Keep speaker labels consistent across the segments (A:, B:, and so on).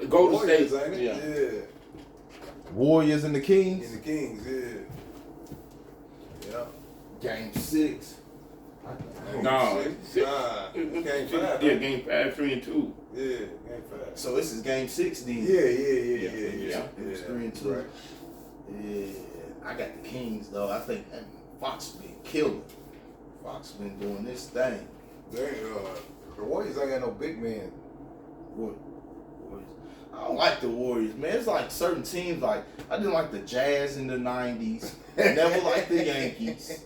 A: Golden
B: Warriors,
A: State,
B: ain't it? Yeah.
C: Warriors and the Kings.
B: And the Kings, yeah.
C: Game 6.
A: No,
B: Game 5.
A: Yeah, game 5, 3 and 2.
B: Yeah, Game 5.
C: So this is game 6 then.
B: Yeah.
C: It was 3 and 2.
B: Right.
C: Yeah, I got the Kings though. I think Fox been killing. Fox been doing this thing.
B: The Warriors ain't got no big man.
C: Warriors. I don't like the Warriors, man. It's like certain teams. Like I didn't like the Jazz in the '90s. Never liked the Yankees.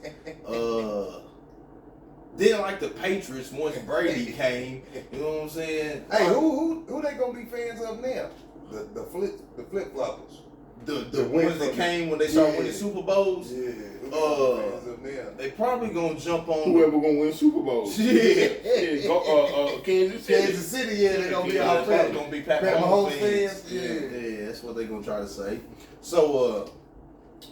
C: Didn't like the Patriots once Brady came. You know what I'm saying?
B: Hey, who they gonna be fans of now? The flip floppers.
C: The ones that came when they started winning Super Bowls.
B: Yeah. Fans of now?
C: They probably gonna jump on
A: Whoever gonna win Super Bowl.
C: Yeah.
A: Go, Kansas City.
B: Kansas City, yeah, they gonna be
C: Yeah,
B: all
C: they're
B: fans.
C: gonna be Pat
B: Mahomes
C: Mahomes
B: fans.
C: Yeah, that's what they're gonna try to say. So,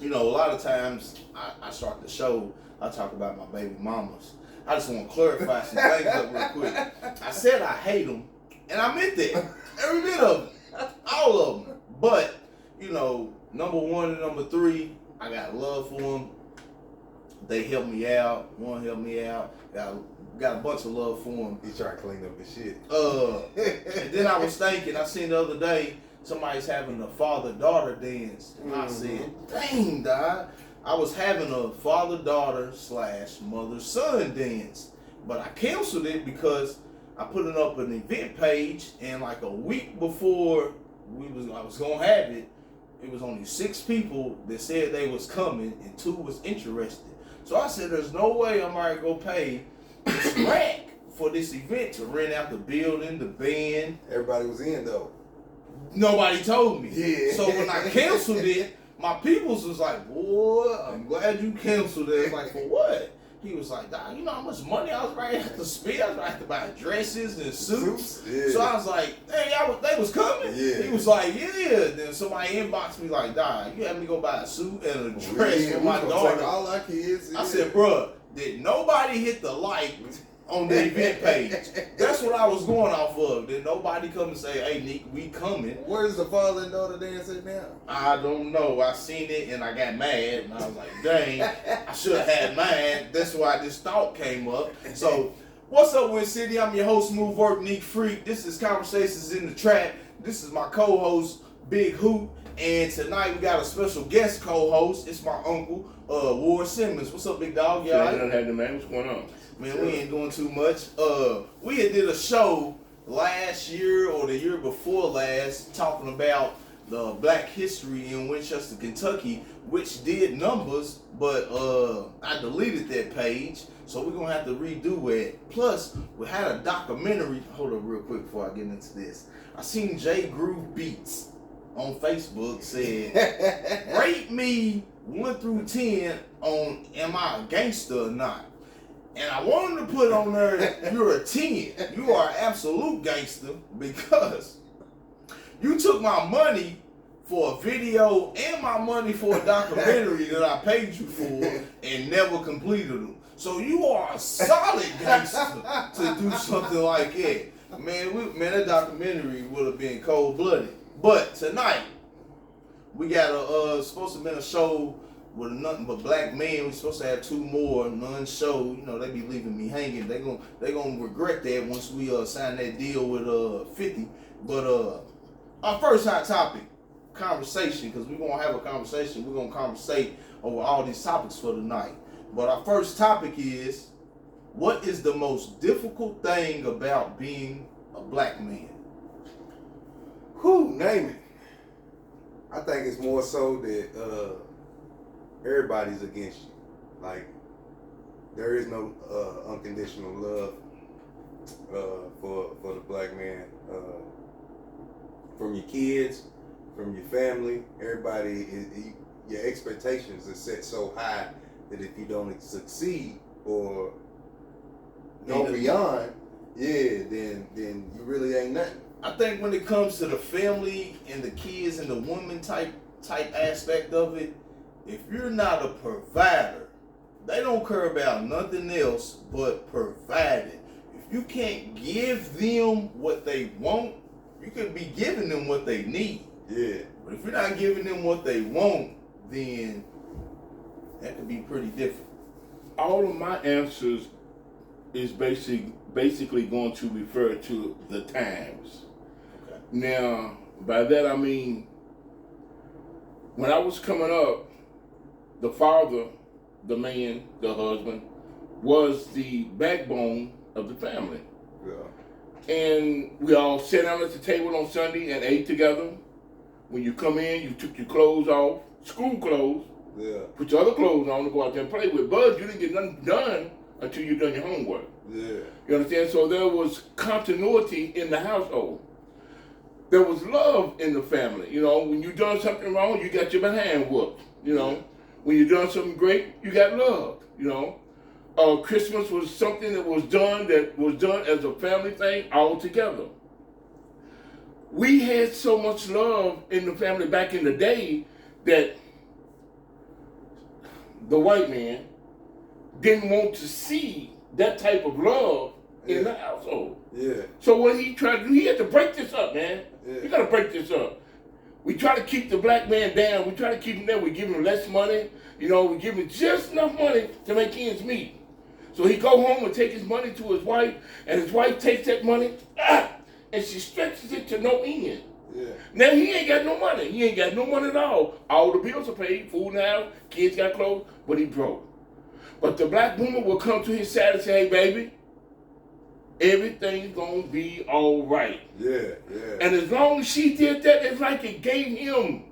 C: a lot of times I start the show, I talk about my baby mamas. I just want to clarify some things up real quick. I said I hate them, and I meant that. Every bit of them. All of them. But, number 1 and number 3, I got love for them. They helped me out. One helped me out. Got a bunch of love for them.
B: He trying to clean up his shit.
C: And then I was thinking, I seen the other day, somebody's having a father-daughter dance. And I said, dang, dog. I was having a father-daughter / mother-son dance. But I canceled it because I put it up an event page, and like a week before I was going to have it, it was only 6 people that said they was coming and 2 was interested. So I said, there's no way I'm already going to pay this rack for this event to rent out the building, the band.
B: Everybody was in though.
C: Nobody told me.
B: Yeah.
C: So when I canceled it, my peoples was like, boy, I'm glad you canceled it. Like, for what? He was like, dog, you know how much money I was ready to have to spend? I was ready to buy dresses and suits.
B: Yeah.
C: So I was like, hey, they was coming?
B: Yeah.
C: He was like, yeah. Then somebody inboxed me like, dog, you had me go buy a suit and a dress for my daughter.
B: All our kids.
C: I said, bruh, did nobody hit the like on the event page? That's what I was going off of. Did nobody come and say, hey, Nick, we coming?
B: Where's the father and daughter dance at now?
C: I don't know. I seen it and I got mad and I was like, dang, I should have had mine. That's why this thought came up. So, what's up, Win City? I'm your host, Smooth Work, Neat Freak. This is Conversations in the Trap. This is my co-host, Big Hoot. And tonight we got a special guest co-host. It's my uncle, Ward Simmons. What's up, big dog?
A: Yeah, I don't have the man. What's going on?
C: Man, we ain't doing too much. We had did a show last year or the year before last talking about the Black history in Winchester, Kentucky, which did numbers, but I deleted that page, so we're gonna have to redo it. Plus, we had a documentary. Hold up real quick before I get into this. I seen J Groove Beats on Facebook said, rate me 1 through 10 on am I a gangster or not? And I wanted to put on there, you're a 10. You are an absolute gangster because you took my money for a video and my money for a documentary that I paid you for and never completed them. So you are a solid gangster to do something like that. Man, that documentary would have been cold-blooded. But tonight, we got supposed to have been a show with nothing but black men. We're supposed to have 2 more, none show. They be leaving me hanging. They gonna regret that once we sign that deal with 50. But our first hot topic, conversation, because we're gonna have a conversation. We're gonna conversate over all these topics for tonight. But our first topic is, what is the most difficult thing about being a black man?
B: Who name it? I think it's more so that everybody's against you. Like, there is no unconditional love for the black man. From your kids, from your family, everybody, your expectations are set so high that if you don't succeed or go beyond, then you really ain't nothing.
C: I think when it comes to the family and the kids and the woman type aspect of it, if you're not a provider, they don't care about nothing else but providing. If you can't give them what they want, You could be giving them what they need.
B: Yeah.
C: But if you're not giving them what they want, then that could be pretty different.
A: All of my answers is basically going to refer to the times.
C: Okay.
A: Now, by that I mean, when I was coming up, the father, the man, the husband, was the backbone of the family.
B: Yeah.
A: And we all sat down at the table on Sunday and ate together. When you come in, you took your clothes off, school clothes,
B: Yeah.
A: put your other clothes on to go out there and play with. But you didn't get nothing done until you done your homework.
B: Yeah.
A: You understand? So there was continuity in the household. There was love in the family. You know, when you done something wrong, you got your behind whooped. You know, when you done something great, you got loved. You know, Christmas was something that was done as a family thing all together. We had so much love in the family back in the day that the white man didn't want to see that type of love in the household.
B: Yeah.
A: So what he tried to do, he had to break this up, man.
B: Yeah.
A: You gotta break this up. We try to keep the black man down. We try to keep him there. We give him less money. You know, we give him just enough money to make ends meet. So he go home and take his money to his wife, and his wife takes that money, and she stretches it to no end.
B: Yeah.
A: Now he ain't got no money. He ain't got no money at all. All the bills are paid, food in the house, kids got clothes, but he broke. But the black woman will come to his side and say, "Hey, baby, everything's gonna be all right."
B: Yeah. Yeah.
A: And as long as she did that, it's like it gave him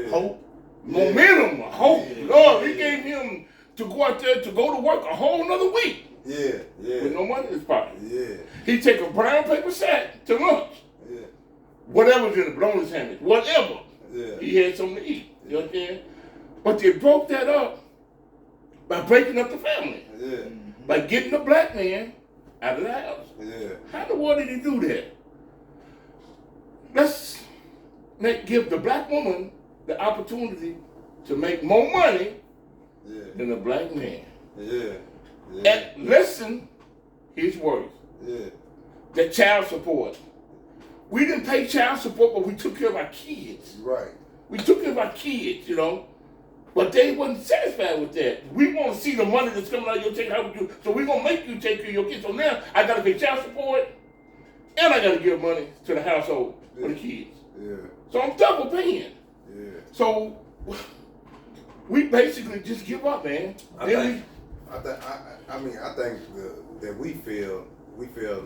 C: Hope.
A: momentum, hope,
C: Yeah.
A: love. It gave him to go out there, to go to work a whole nother week
B: Yeah. Yeah.
A: with no money in his pocket.
B: Yeah.
A: He take a brown paper sack to lunch,
B: Yeah.
A: whatever's in the bologna sandwich, whatever.
B: Yeah.
A: He had something to eat. You understand? But they broke that up by breaking up the family,
B: Yeah.
A: by getting the black man out of the house.
B: Yeah.
A: How in the world did he do that? Let's give the black woman the opportunity to make more money than the black man.
B: Yeah. Yeah.
A: And listen, his words.
B: Yeah.
A: The child support. We didn't pay child support, but we took care of our kids.
B: Right.
A: We took care of our kids, you know. But they wasn't satisfied with that. We want to see the money that's coming out of your check. How would you? So we're gonna make you take care of your kids. So now I gotta pay child support, and I gotta give money to the household for the kids.
B: Yeah.
A: So I'm double paying.
B: Yeah.
A: So we basically just give up, man.
B: I think that we failed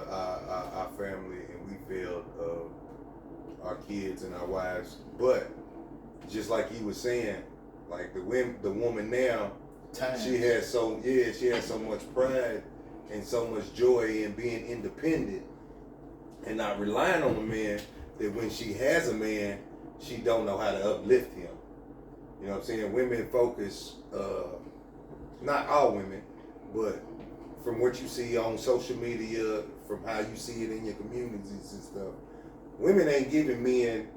B: our family, and we failed our kids and our wives. But just like he was saying, like the woman now, she has so much pride and so much joy in being independent and not relying on a man, that when she has a man, she don't know how to uplift him. You know what I'm saying? Women focus, not all women, but from what you see on social media, from how you see it in your communities and stuff, women ain't giving men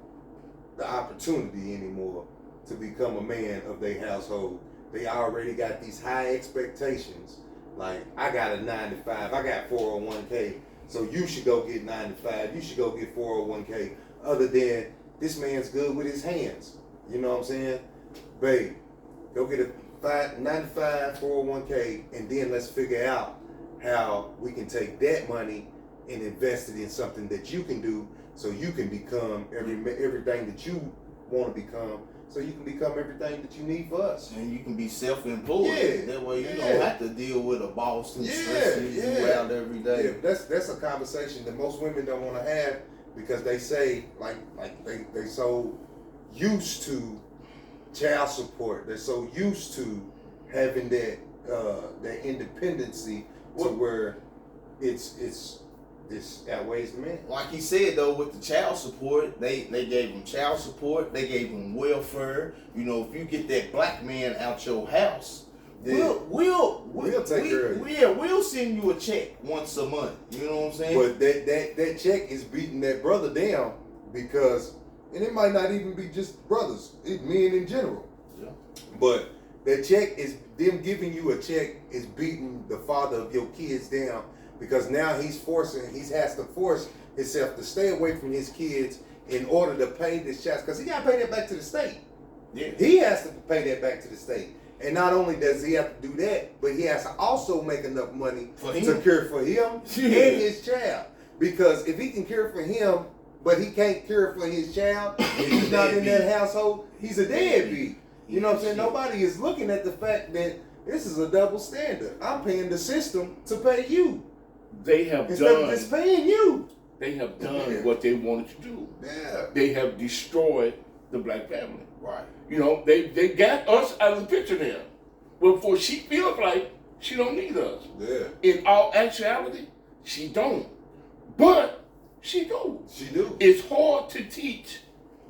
B: the opportunity anymore to become a man of their household. They already got these high expectations. Like, I got a 9 to 5, I got 401k, so you should go get 9 to 5, you should go get 401k. Other than, this man's good with his hands. You know what I'm saying? Babe, go get a 9 to 5, 401k, and then let's figure out how we can take that money and invest it in something that you can do, so you can become everything that you want to become, so you can become everything that you need for us.
C: And you can be self-employed.
B: Yeah.
C: That way you don't have to deal with a boss who stresses you out every day.
B: Yeah, that's a conversation that most women don't want to have, because they say like they so used to child support. They're so used to having that independency to where it's outweighs the man.
C: Like he said though, with the child support, they gave him child support, they gave him welfare. You know, if you get that black man out your house, we'll
B: take care of you.
C: Yeah, we'll send you a check once a month. You know what I'm saying?
B: But that check is beating that brother down, because, and it might not even be just brothers, it's men in general.
C: Yeah.
B: But that check is, them giving you a check is beating the father of your kids down, because now he has to force himself to stay away from his kids in order to pay this child, because he got to pay that back to the state.
C: Yeah.
B: He has to pay that back to the state. And not only does he have to do that, but he has to also make enough money to care for him and his child. Because if he can care for him, but he can't care for his child, if he's not in that household, he's a deadbeat. You know what I'm saying? Nobody is looking at the fact that this is a double standard. I'm paying the system to pay you.
A: They have
B: Instead of
A: done.
B: just paying you.
A: They have done what they wanted to do.
B: Yeah.
A: They have destroyed the black family.
C: Right.
A: You know, they got us out of the picture there. Before she feels like she don't need us.
B: Yeah.
A: In all actuality, she don't. But she do.
B: She do.
A: It's hard to teach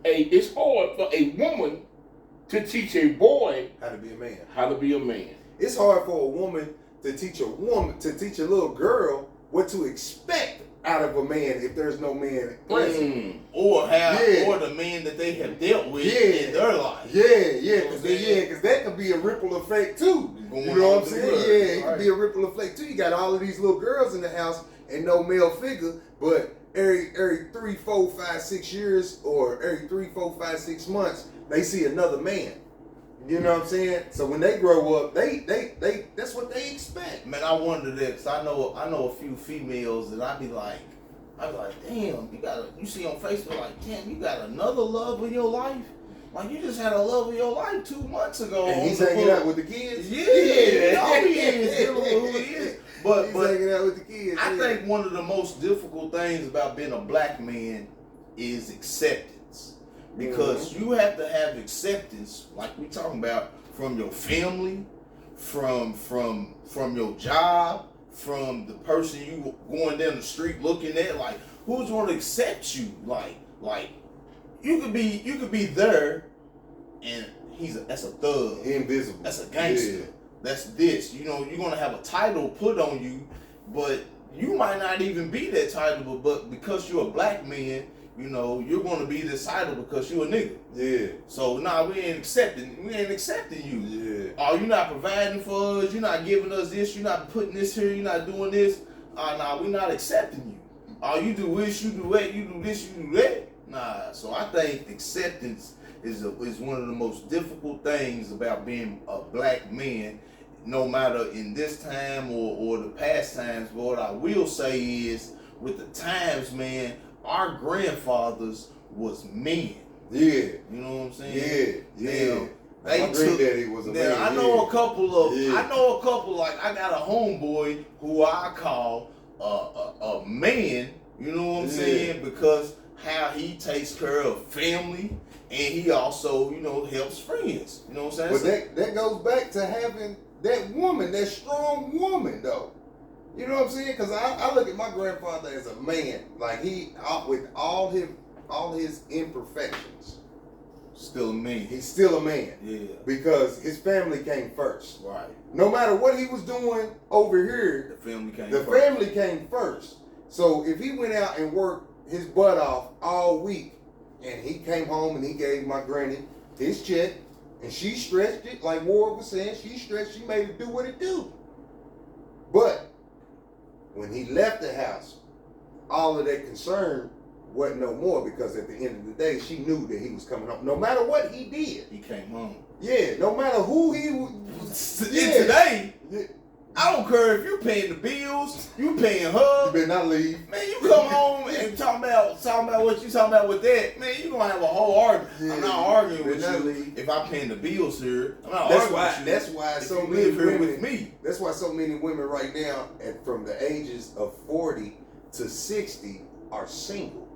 A: it's hard for a woman to teach a boy
B: How to be a man.
A: how to be a man.
B: It's hard for a woman to teach a little girl what to expect out of a man if there's no man present.
C: Or the man that they have dealt with in their life.
B: Because that could be a ripple effect too. You know what I'm saying? It could be a ripple effect too. You got all of these little girls in the house and no male figure, but every 3, 4, 5, 6 years, or every 3, 4, 5, 6 months, they see another man. You know what I'm saying? So when they grow up, they that's what they expect.
C: Man, I wonder that, 'cause I know a few females that I'd be like, damn, you see on Facebook, like, damn, you got another love in your life? Like, you just had a love of your life 2 months ago.
B: And he's hanging out with the kids?
C: Yeah, he is dealing with who he is. But
B: he's hanging out with the kids.
C: I think one of the most difficult things about being a black man is acceptance. Because you have to have acceptance, like we talking about, from your family, from your job, from the person you going down the street looking at. Like, who's going to accept you? Like you could be there, and that's a thug,
B: invisible.
C: that's a gangster, that's this. You know, you're gonna have a title put on you, but you might not even be that title. But because you're a black man, you know, you're gonna be this title because you're a nigga.
B: Yeah.
C: So we ain't accepting you.
B: Yeah.
C: Oh, you're not providing for us. You're not giving us this. You're not putting this here. You're not doing this. We're not accepting you. Oh, you do this. You do that. You do this. You do that. Nah. So I think acceptance is one of the most difficult things about being a black man, no matter in this time or the past times. But what I will say is, with the times, man, our grandfathers was men.
B: Yeah.
C: You know what I'm saying?
B: Yeah.
C: My
B: granddaddy was a man.
C: I know a couple, like, I got a homeboy who I call a man, you know what I'm saying? Because how he takes care of family, and he also, you know, helps friends. You know what I'm saying?
B: But that goes back to having that woman, that strong woman, though. You know what I'm saying? Because I look at my grandfather as a man. Like, he, with all his imperfections,
C: Still a man.
B: he's still a man.
C: Yeah.
B: Because his family came first.
C: Right.
B: No matter what he was doing over here,
C: The family came
B: the
C: first.
B: family came first. So if he went out and worked his butt off all week, and he came home and he gave my granny his check, and she stretched it, like Ward was saying, she made it do what it do. But when he left the house, all of that concern wasn't no more, because at the end of the day, she knew that he was coming home. No matter what he did.
C: He came home.
B: Yeah, no matter who he was.
C: And today, I don't care if you're paying the bills, you paying her.
B: You better not leave.
C: Man, you come home and talking about what you talking about with that. Man, you gonna have a whole argument.
B: Yeah.
C: I'm not arguing with
B: Better not
C: you
B: leave.
C: if I'm paying the bills here. I'm not
B: That's
C: arguing
B: why.
C: with you.
B: That's why
C: if
B: so
C: you
B: many
C: live here
B: women
C: with me.
B: That's why so many women right now, from the ages of 40 to 60, are single.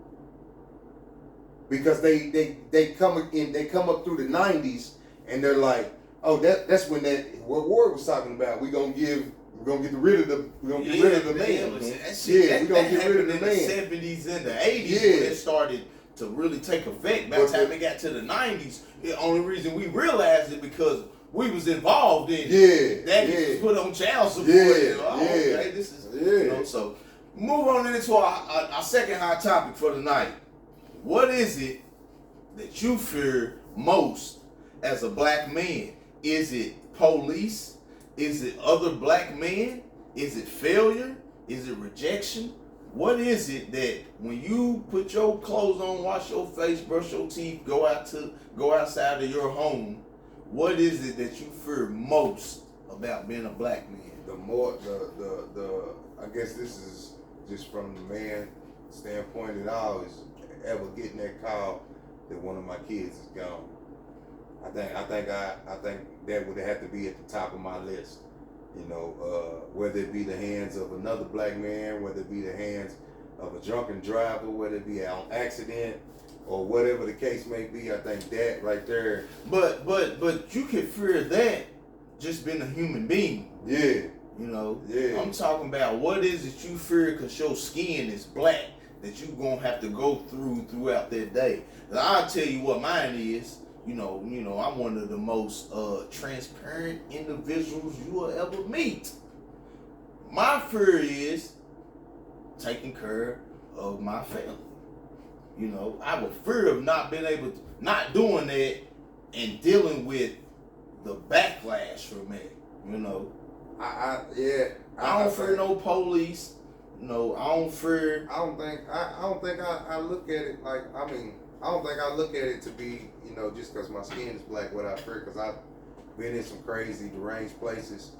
B: Because they come up through the 90s, and they're like, oh, that's when what Ward was talking about. We're gonna get rid of the man.
C: We're gonna
B: get rid of the
C: in
B: man.
C: the 70s and the 80s when it started to really take effect. By the time it got to the 90s, the only reason we realized it because we was involved in it. That was put on child support. Okay, this is you know. So move on into our second hot topic for tonight. What is it that you fear most as a black man? Is it police? Is it other black men? Is it failure? Is it rejection? what is it that when you put your clothes on, wash your face, brush your teeth, go outside of your home, what is it that you fear most about being a black man?
B: The more I guess this is just from the man standpoint, that I always ever getting that call that one of my kids is gone. I think that would have to be at the top of my list. You know, whether it be the hands of another black man, whether it be the hands of a drunken driver, whether it be an accident, or whatever the case may be. I think that right there.
C: But you can fear that just being a human being.
B: Yeah.
C: You know.
B: Yeah.
C: I'm talking about what is it you fear because your skin is black that you gonna have to go throughout that day. And I'll tell you what mine is. You know, I'm one of the most transparent individuals you will ever meet. My fear is taking care of my family. You know, I have a fear of not doing that and dealing with the backlash from it. You know, I don't fear no police. No, I don't fear.
B: I don't think I look at it like, I mean, I don't think I look at it to be, you know, just because my skin is black, what I fear, because I've been in some crazy, deranged places.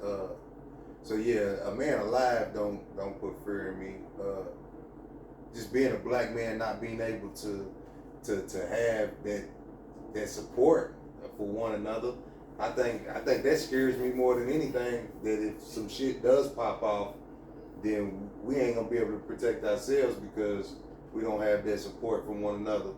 B: So yeah, a man alive don't put fear in me. Just being a black man, not being able to have that support for one another. I think that scares me more than anything. That if some shit does pop off, then we ain't gonna be able to protect ourselves because we don't have that support from one another.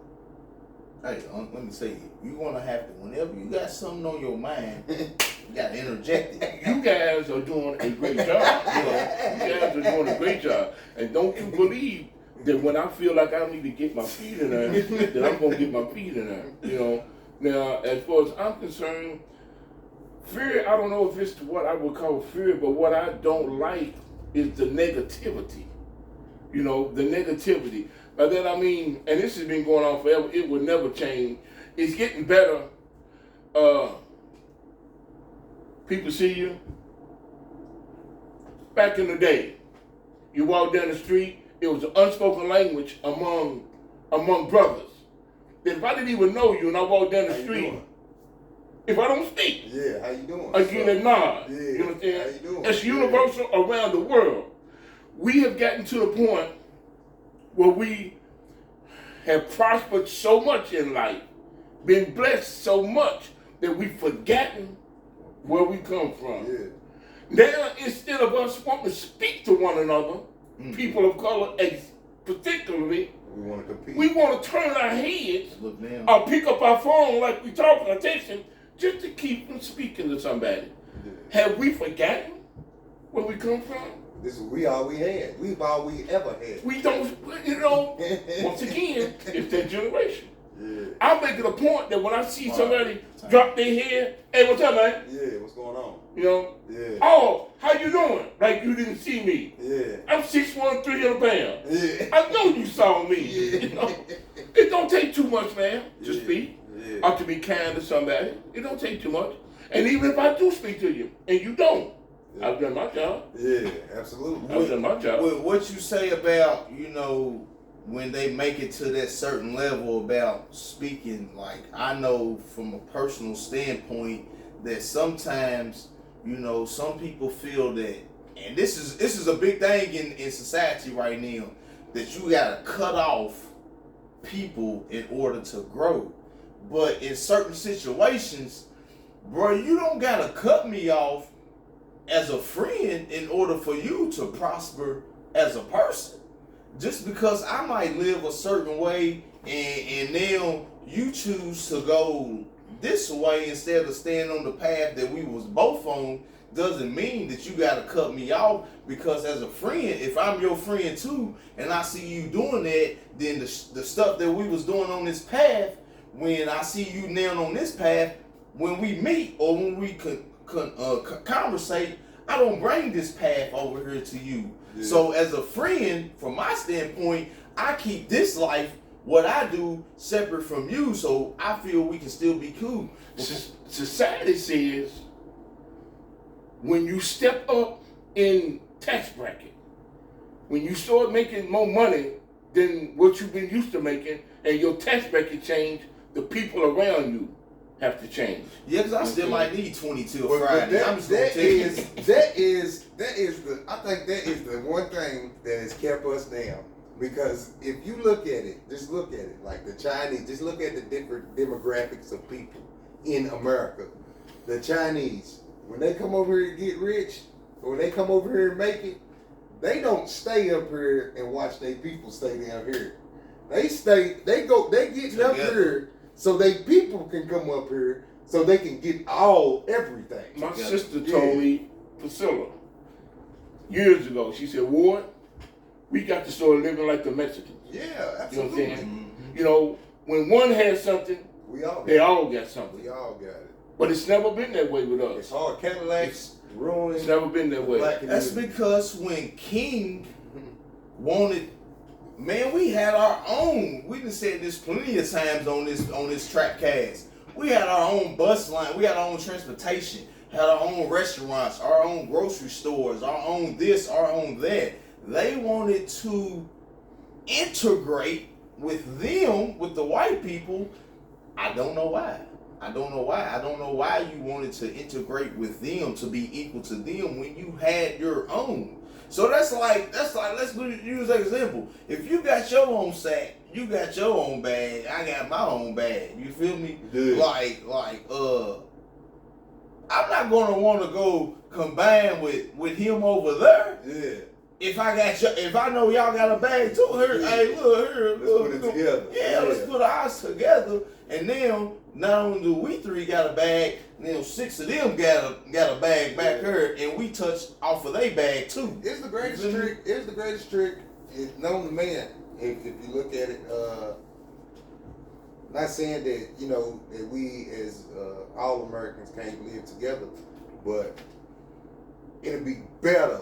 C: Hey, let me say, you're gonna have to, whenever you got something on your mind, you gotta interject it.
A: You guys are doing a great job. You guys are doing a great job. And don't you believe that when I feel like I need to get my feet in there, that I'm gonna get my feet in there. You know. Now, as far as I'm concerned, fear, I don't know if it's what I would call fear, but what I don't like is the negativity. You know, the negativity. By that I mean, and this has been going on forever, it will never change. It's getting better. People see you. Back in the day, you walk down the street, it was an unspoken language among brothers. That if I didn't even know you and I walked down the street, if I don't speak,
B: yeah, how you doing?
A: I get a nod.
B: Yeah,
A: you understand?
B: how you doing?
A: It's universal around the world. We have gotten to the point where we have prospered so much in life, been blessed so much that we've forgotten where we come from.
B: Yeah.
A: Now, instead of us wanting to speak to one another, people of color, particularly,
B: we want to compete.
A: we want to turn our heads
C: Look down.
A: or pick up our phone like we talking or texting just to keep from speaking to somebody.
B: Yeah.
A: Have we forgotten where we come from?
B: This is all we had. We've all we ever had.
A: We don't, you know, once again, it's that generation.
B: Yeah.
A: I make it a point that when I see somebody drop their head, hey, what's up, man?
B: Yeah, what's going on?
A: You know?
B: Yeah.
A: Oh, how you doing? Like you didn't see me.
B: Yeah.
A: I'm 6'1", 300 pounds.
B: Yeah.
A: I know you saw me.
B: Yeah.
A: You know? It don't take too much, man, to
B: Yeah.
A: speak
B: Yeah.
A: or to be kind to somebody. It don't take too much. And even if I do speak to you and you don't,
B: Yeah.
A: I've done my job.
B: Yeah, absolutely.
A: I've done my job.
C: With what you say about, you know, when they make it to that certain level about speaking, like I know from a personal standpoint that sometimes, you know, some people feel that, and this is a big thing in society right now, that you gotta cut off people in order to grow. But in certain situations, bro, you don't gotta cut me off as a friend in order for you to prosper as a person. Just because I might live a certain way and now you choose to go this way instead of staying on the path that we was both on doesn't mean that you gotta cut me off, because as a friend, if I'm your friend too and I see you doing that, then the stuff that we was doing on this path, when I see you now on this path, when we meet or when we conversate, I don't bring this path over here to you. Yeah. So as a friend, from my standpoint, I keep this life, what I do, separate from you, so I feel we can still be cool.
A: Society says when you step up in tax bracket, When you start making more money than what you've been used to making, and your tax bracket change, the people around you have to change.
C: Yeah, because I still might need 22
B: But
C: Friday.
B: that
C: I'm just gonna tell you.
B: is the I think that is the one thing that has kept us down. Because if you look at it, just look at it, like the Chinese, just look at the different demographics of people in America. The Chinese, when they come over here to get rich, or when they come over here and make it, they don't stay up here and watch their people stay down here. They get up here so they people can come up here so they can get everything.
A: My sister told me, Priscilla, years ago, she said, Ward, we got to start living like the Mexicans.
B: Yeah,
A: You know
B: absolutely.
A: what I'm saying? You know, when one has something, they all got something.
B: We all got it.
A: But it's never been that way with us.
B: It's hard. Cadillacs, ruins.
A: It's never been that way.
C: That's because when King wanted, man, we had our own. We done said this plenty of times on this track cast. We had our own bus line. We had our own transportation. Had our own restaurants, our own grocery stores, our own this, our own that. They wanted to integrate with them, with the white people. I don't know why. I don't know why you wanted to integrate with them to be equal to them when you had your own. So that's like let's use that example. If you got your own sack, you got your own bag, I got my own bag. You feel me?
B: Yeah.
C: I'm not gonna want to go combine with him over there.
B: Yeah.
C: If I know y'all got a bag too, hey, look,
B: Let's put it together.
C: Yeah, let's put ours together, and then not only do we three got a bag, then 6 of them got a bag back here, and we touched off of their bag too.
B: It's the greatest trick. It's the greatest trick. It's known to man. If you look at it, not saying that that we as all Americans can't live together, but it'd be better.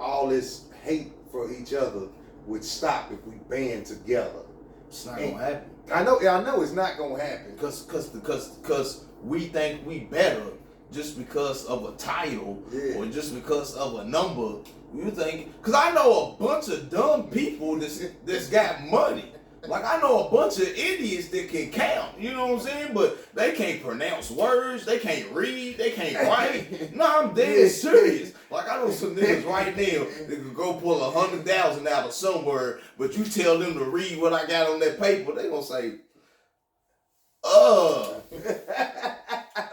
B: All this hate for each other would stop if we band together.
C: It's not gonna happen.
B: I know it's not gonna happen.
C: Cause we think we better just because of a title or just because of a number. You think? Cause I know a bunch of dumb people that's got money. Like I know a bunch of idiots that can count, you know what I'm saying? But they can't pronounce words, they can't read, they can't write. No, I'm dead serious. Like I know some niggas right now that could go pull 100,000 out of somewhere, but you tell them to read what I got on that paper, they gonna say,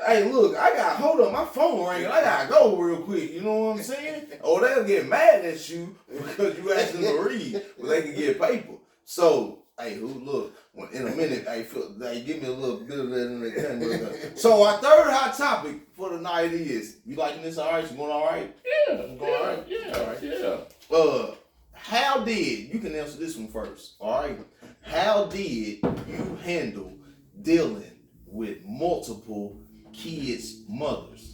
C: hey, look, hold on, my phone ringing, I gotta go real quick, you know what I'm saying? Or they'll get mad at you because you asked them to read, but they can get paper. So, hey, look, in a minute, give me a little bit of that in the camera. So our third hot topic for the night is, you liking this all right? You going all right?
A: Yeah.
C: You going all right?
A: Yeah.
C: All right.
A: Yeah.
C: How did, you can answer this one first, all right? How did you handle dealing with multiple kids' mothers?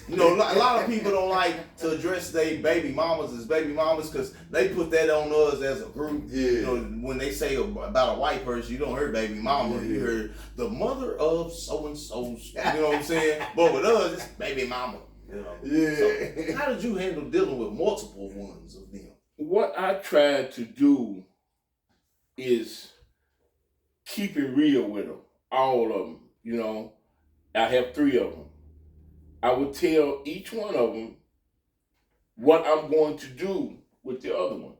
C: You know, a lot of people don't like to address their baby mamas as baby mamas because they put that on us as a group.
B: Yeah.
C: You know, when they say about a white person, you don't hear baby mama.
B: Yeah.
C: You hear the mother of so-and-so's. You know what I'm saying? But with us, it's baby mama. You know?
B: Yeah.
C: So, how did you handle dealing with multiple ones of them?
A: What I tried to do is keep it real with them, all of them. You know, I have 3 of them. I would tell each one of them what I'm going to do with the other one.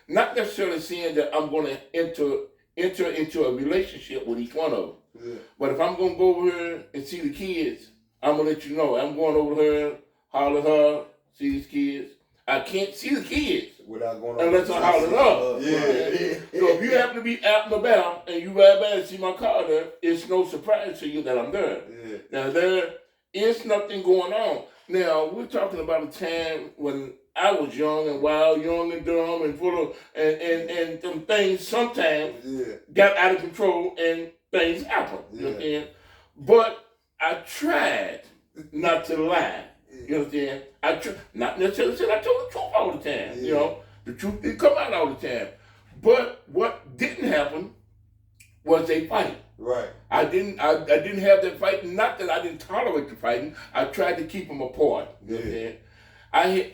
A: Not necessarily saying that I'm going to enter into a relationship with each one of them.
B: Yeah.
A: But if I'm going to go over here and see the kids, I'm going to let you know. I'm going over here, holler at her, see these kids. I can't see the kids
B: Without going
A: unless I holler at her.
B: Yeah.
A: So if you happen to be out and about and you ride by and see my car there, it's no surprise to you that I'm there.
B: Yeah.
A: Now there is nothing going on. Now we're talking about a time when I was young and wild, young and dumb and full of and some things sometimes got out of control and things happen. You know what I'm saying? But I tried not to lie. You know what I'm saying? Not necessarily said I told the truth all the time. You know, the truth didn't come out all the time. But what didn't happen was a fight.
B: Right.
A: I didn't have that fighting. Not that I didn't tolerate the fighting. I tried to keep them apart. You know what I'm saying?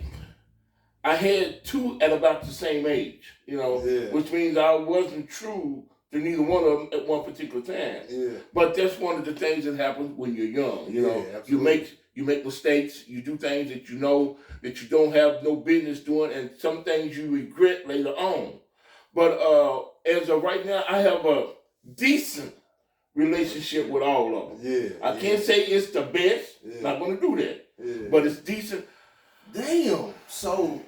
A: I had two at about the same age, which means I wasn't true to neither one of them at one particular time.
B: Yeah.
A: But that's one of the things that happens when you're young. You make mistakes, you do things that you know that you don't have no business doing, and some things you regret later on. But as of right now, I have a decent relationship with all of them.
B: Yeah.
A: I can't say it's the best. Not gonna do that.
B: Yeah.
A: But it's decent.
C: Damn. So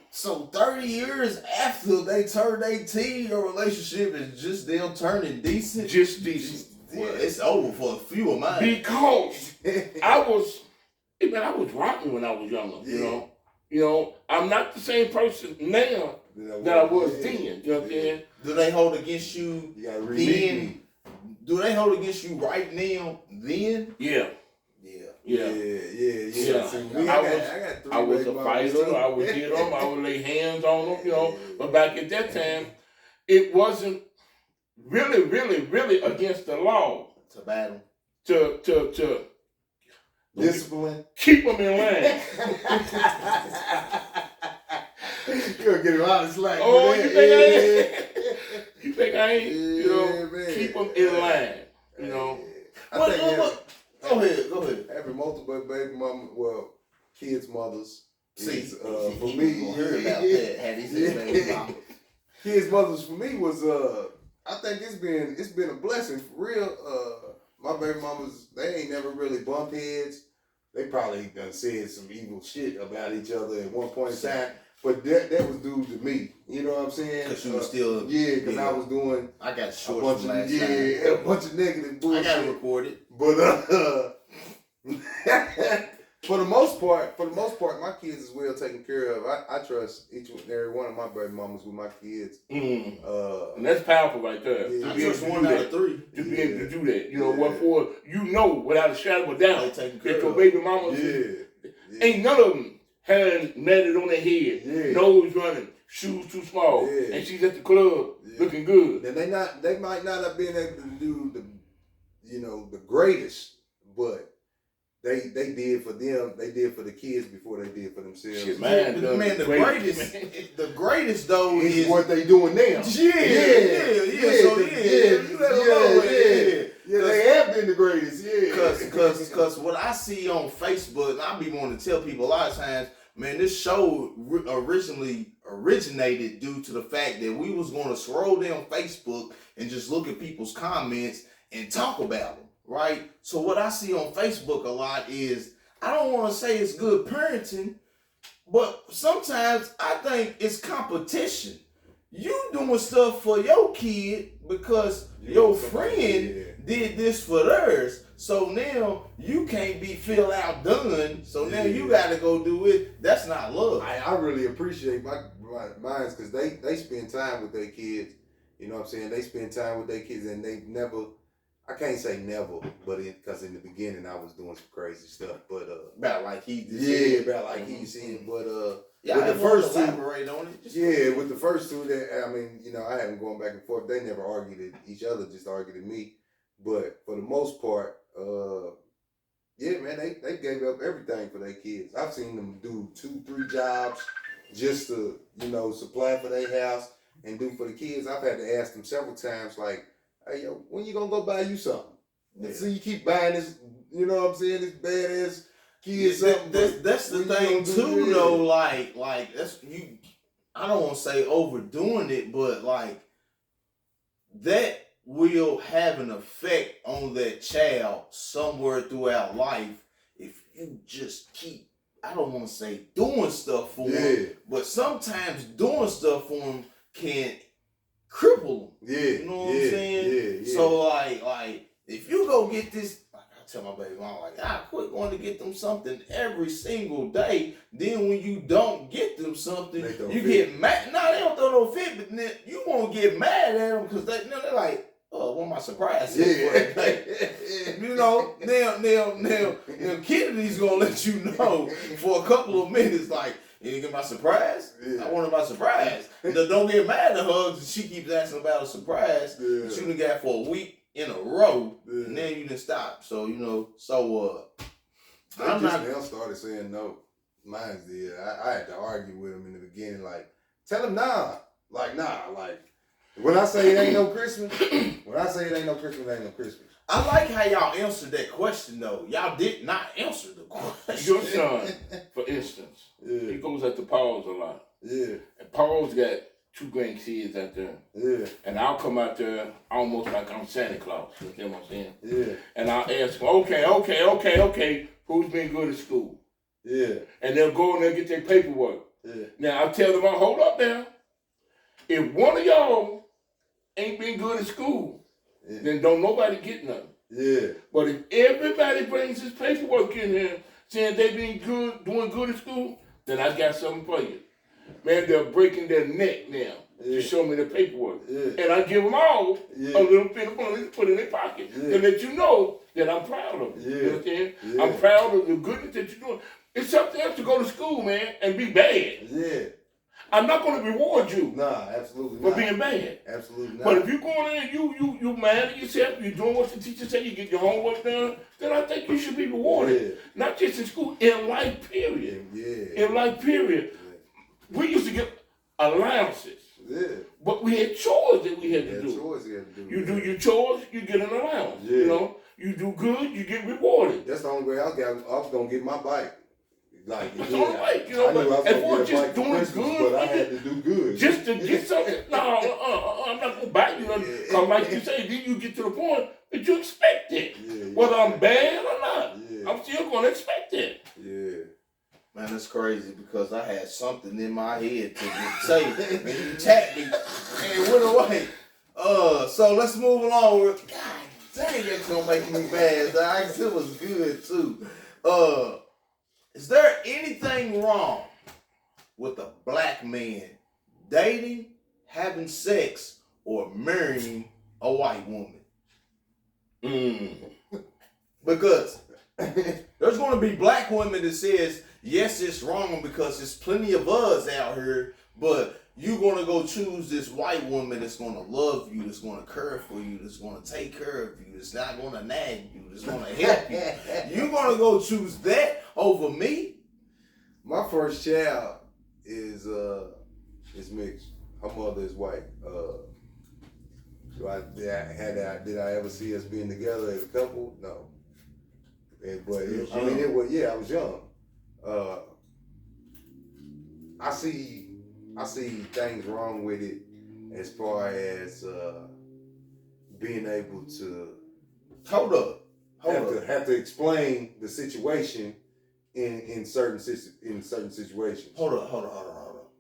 C: 30 years after they turned 18, your relationship is just them turning decent?
A: Just decent.
C: Well, it's over for a few of mine.
A: Because I was rotten when I was younger, I'm not the same person now that I was then. You know what I'm saying?
C: Do they hold against you, then? Do they hold against you right now then?
A: Yeah.
B: See,
A: I was a fighter. I would get them. I would lay hands on them. But back at that time, it wasn't really against the law
C: to battle
A: to
B: discipline.
A: Keep them in line.
B: You're gonna get a lot of slack.
A: Oh, you think I ain't? You think I ain't?
B: Man.
A: Keep them in line.
C: Go ahead.
B: Having multiple baby mama, kids' mothers.
C: See,
B: for me,
C: heard about that. Had he said baby mama.
B: Kids' mothers for me was I think it's been a blessing for real. My baby mamas, they ain't never really bumped heads. They probably done said some evil shit about each other at one point in time. But that was due to me. You know what I'm saying?
C: Because you were still...
B: Yeah, because I was doing...
C: I got short
B: a bunch of negative bullshit.
C: I got it recorded.
B: But for the most part, my kids is well taken care of. I trust each and every one of my baby mamas with my kids.
A: And that's powerful right there.
C: I trust 1 out of 3.
A: To be able to do that. What for? Without a shadow of a doubt that your baby mamas ain't none of them had matted on their head, nose running, shoes too small, and she's at the club looking good.
B: And they might not have been able to do the greatest, but they did for them. They did for the kids before they did for themselves.
A: Shit,
C: the greatest though is
B: what they doing now. They have been the greatest.
C: Because what I see on Facebook, and I be wanting to tell people a lot of times, man, this show originally originated due to the fact that we was going to scroll down Facebook and just look at people's comments and talk about them, right? So what I see on Facebook a lot is, I don't want to say it's good parenting, but sometimes I think it's competition. You doing stuff for your kid because your friend did this for theirs. So now you can't feel outdone. So now you got to go do it. That's not love.
B: I really appreciate my minds because they spend time with their kids. You know what I'm saying? They spend time with their kids and they've never, I can't say never, but because in the beginning I was doing some crazy stuff. But
C: about like he
B: said. About like he said. But
C: with the first two, elaborate on it.
B: With the first two, that I had them going back and forth. They never argued at each other, just argued at me. But for the most part, man, they gave up everything for their kids. I've seen them do 2-3 jobs just to, supply for their house and do for the kids. I've had to ask them several times, like, hey, yo, when you gonna go buy you something? And so you keep buying this, you know what I'm saying, this badass kid something.
C: That's the thing too, though. Like that's you. I don't want to say overdoing it, but like that will have an effect on that child somewhere throughout life if you just keep, I don't want to say doing stuff for them, but sometimes doing stuff for them can cripple them. You know what I'm saying? So like if you go get this, like I tell my baby mom, like, I quit going to get them something every single day. Then when you don't get them something, you get mad. No, they don't throw no fit, but then you won't get mad at them because they're like, oh, what my surprise is. Now Kennedy's gonna let you know for a couple of minutes, like, you didn't get my surprise? I wanted my surprise. Don't get mad at her because she keeps asking about a surprise that you done got for a week in a row, and then you didn't stop. So,
B: I'm not now started saying no. Mine's did. I had to argue with him in the beginning, like, tell him nah. Like, nah. Like, when I say it ain't no Christmas, it ain't no Christmas.
C: I like how y'all answered that question, though. Y'all did not answer the question.
A: Your son, for instance, he goes at the Pauls a lot.
B: Yeah.
A: And Paul's got 2 grandkids out there.
B: Yeah.
A: And I'll come out there almost like I'm Santa Claus. You know what I'm saying?
B: Yeah.
A: And I'll ask them, okay, who's been good at school?
B: Yeah.
A: And they'll go and they'll get their paperwork.
B: Yeah.
A: Now, I tell them, hold up now. If one of y'all ain't been good at school, then don't nobody get nothing.
B: Yeah.
A: But if everybody brings his paperwork in here saying they been good, doing good at school, then I got something for you. Man, they're breaking their neck now to show me the paperwork. Yeah. And I give them all a little bit of money to put in their pocket to let you know that I'm proud of you. You understand? Yeah. I'm proud of the goodness that you're doing. It's something else to go to school, man, and be bad.
B: Yeah.
A: I'm not going to reward you.
B: Nah, absolutely
A: for
B: not.
A: being bad.
B: Absolutely not.
A: But if you go in and you mad at yourself, you're doing what the teacher said, you get your homework done, then I think you should be rewarded. Yeah. Not just in school, in life, period.
B: Yeah.
A: In life, period. Yeah. We used to get allowances.
B: Yeah.
A: But we had chores that we had to do.
B: Chores you had to do.
A: You do your chores, you get an allowance.
B: Yeah.
A: You know, you do good, you get rewarded.
B: That's the only way I was gonna get my bike. Like,
A: it's all right, you know,
B: I knew I was
A: as
B: gonna
A: far as
B: get a
A: just
B: bike
A: doing
B: for Christmas,
A: good,
B: but I had to do good.
A: Just to get something. No, I'm not gonna buy you nothing. Because like you say, then you get to the point that you expect it. Whether I'm bad or not. I'm still gonna expect it.
B: Yeah.
C: Man, that's crazy because I had something in my head to say, and you tapped me and it went away. So let's move along with. God dang, that's gonna make me mad. It was good too. Is there anything wrong with a black man dating, having sex, or marrying a white woman? Because there's going to be black women that says, yes, it's wrong because there's plenty of us out here, but you're going to go choose this white woman that's going to love you, that's going to care for you, that's going to take care of you, that's not going to nag you, that's going to help you. You're going to go choose that over me?
B: My first child is mixed. Her mother is white. Did I ever see us being together as a couple? No. I was young. I see things wrong with it as far as being able to have to explain the situation in certain situations.
C: Hold up.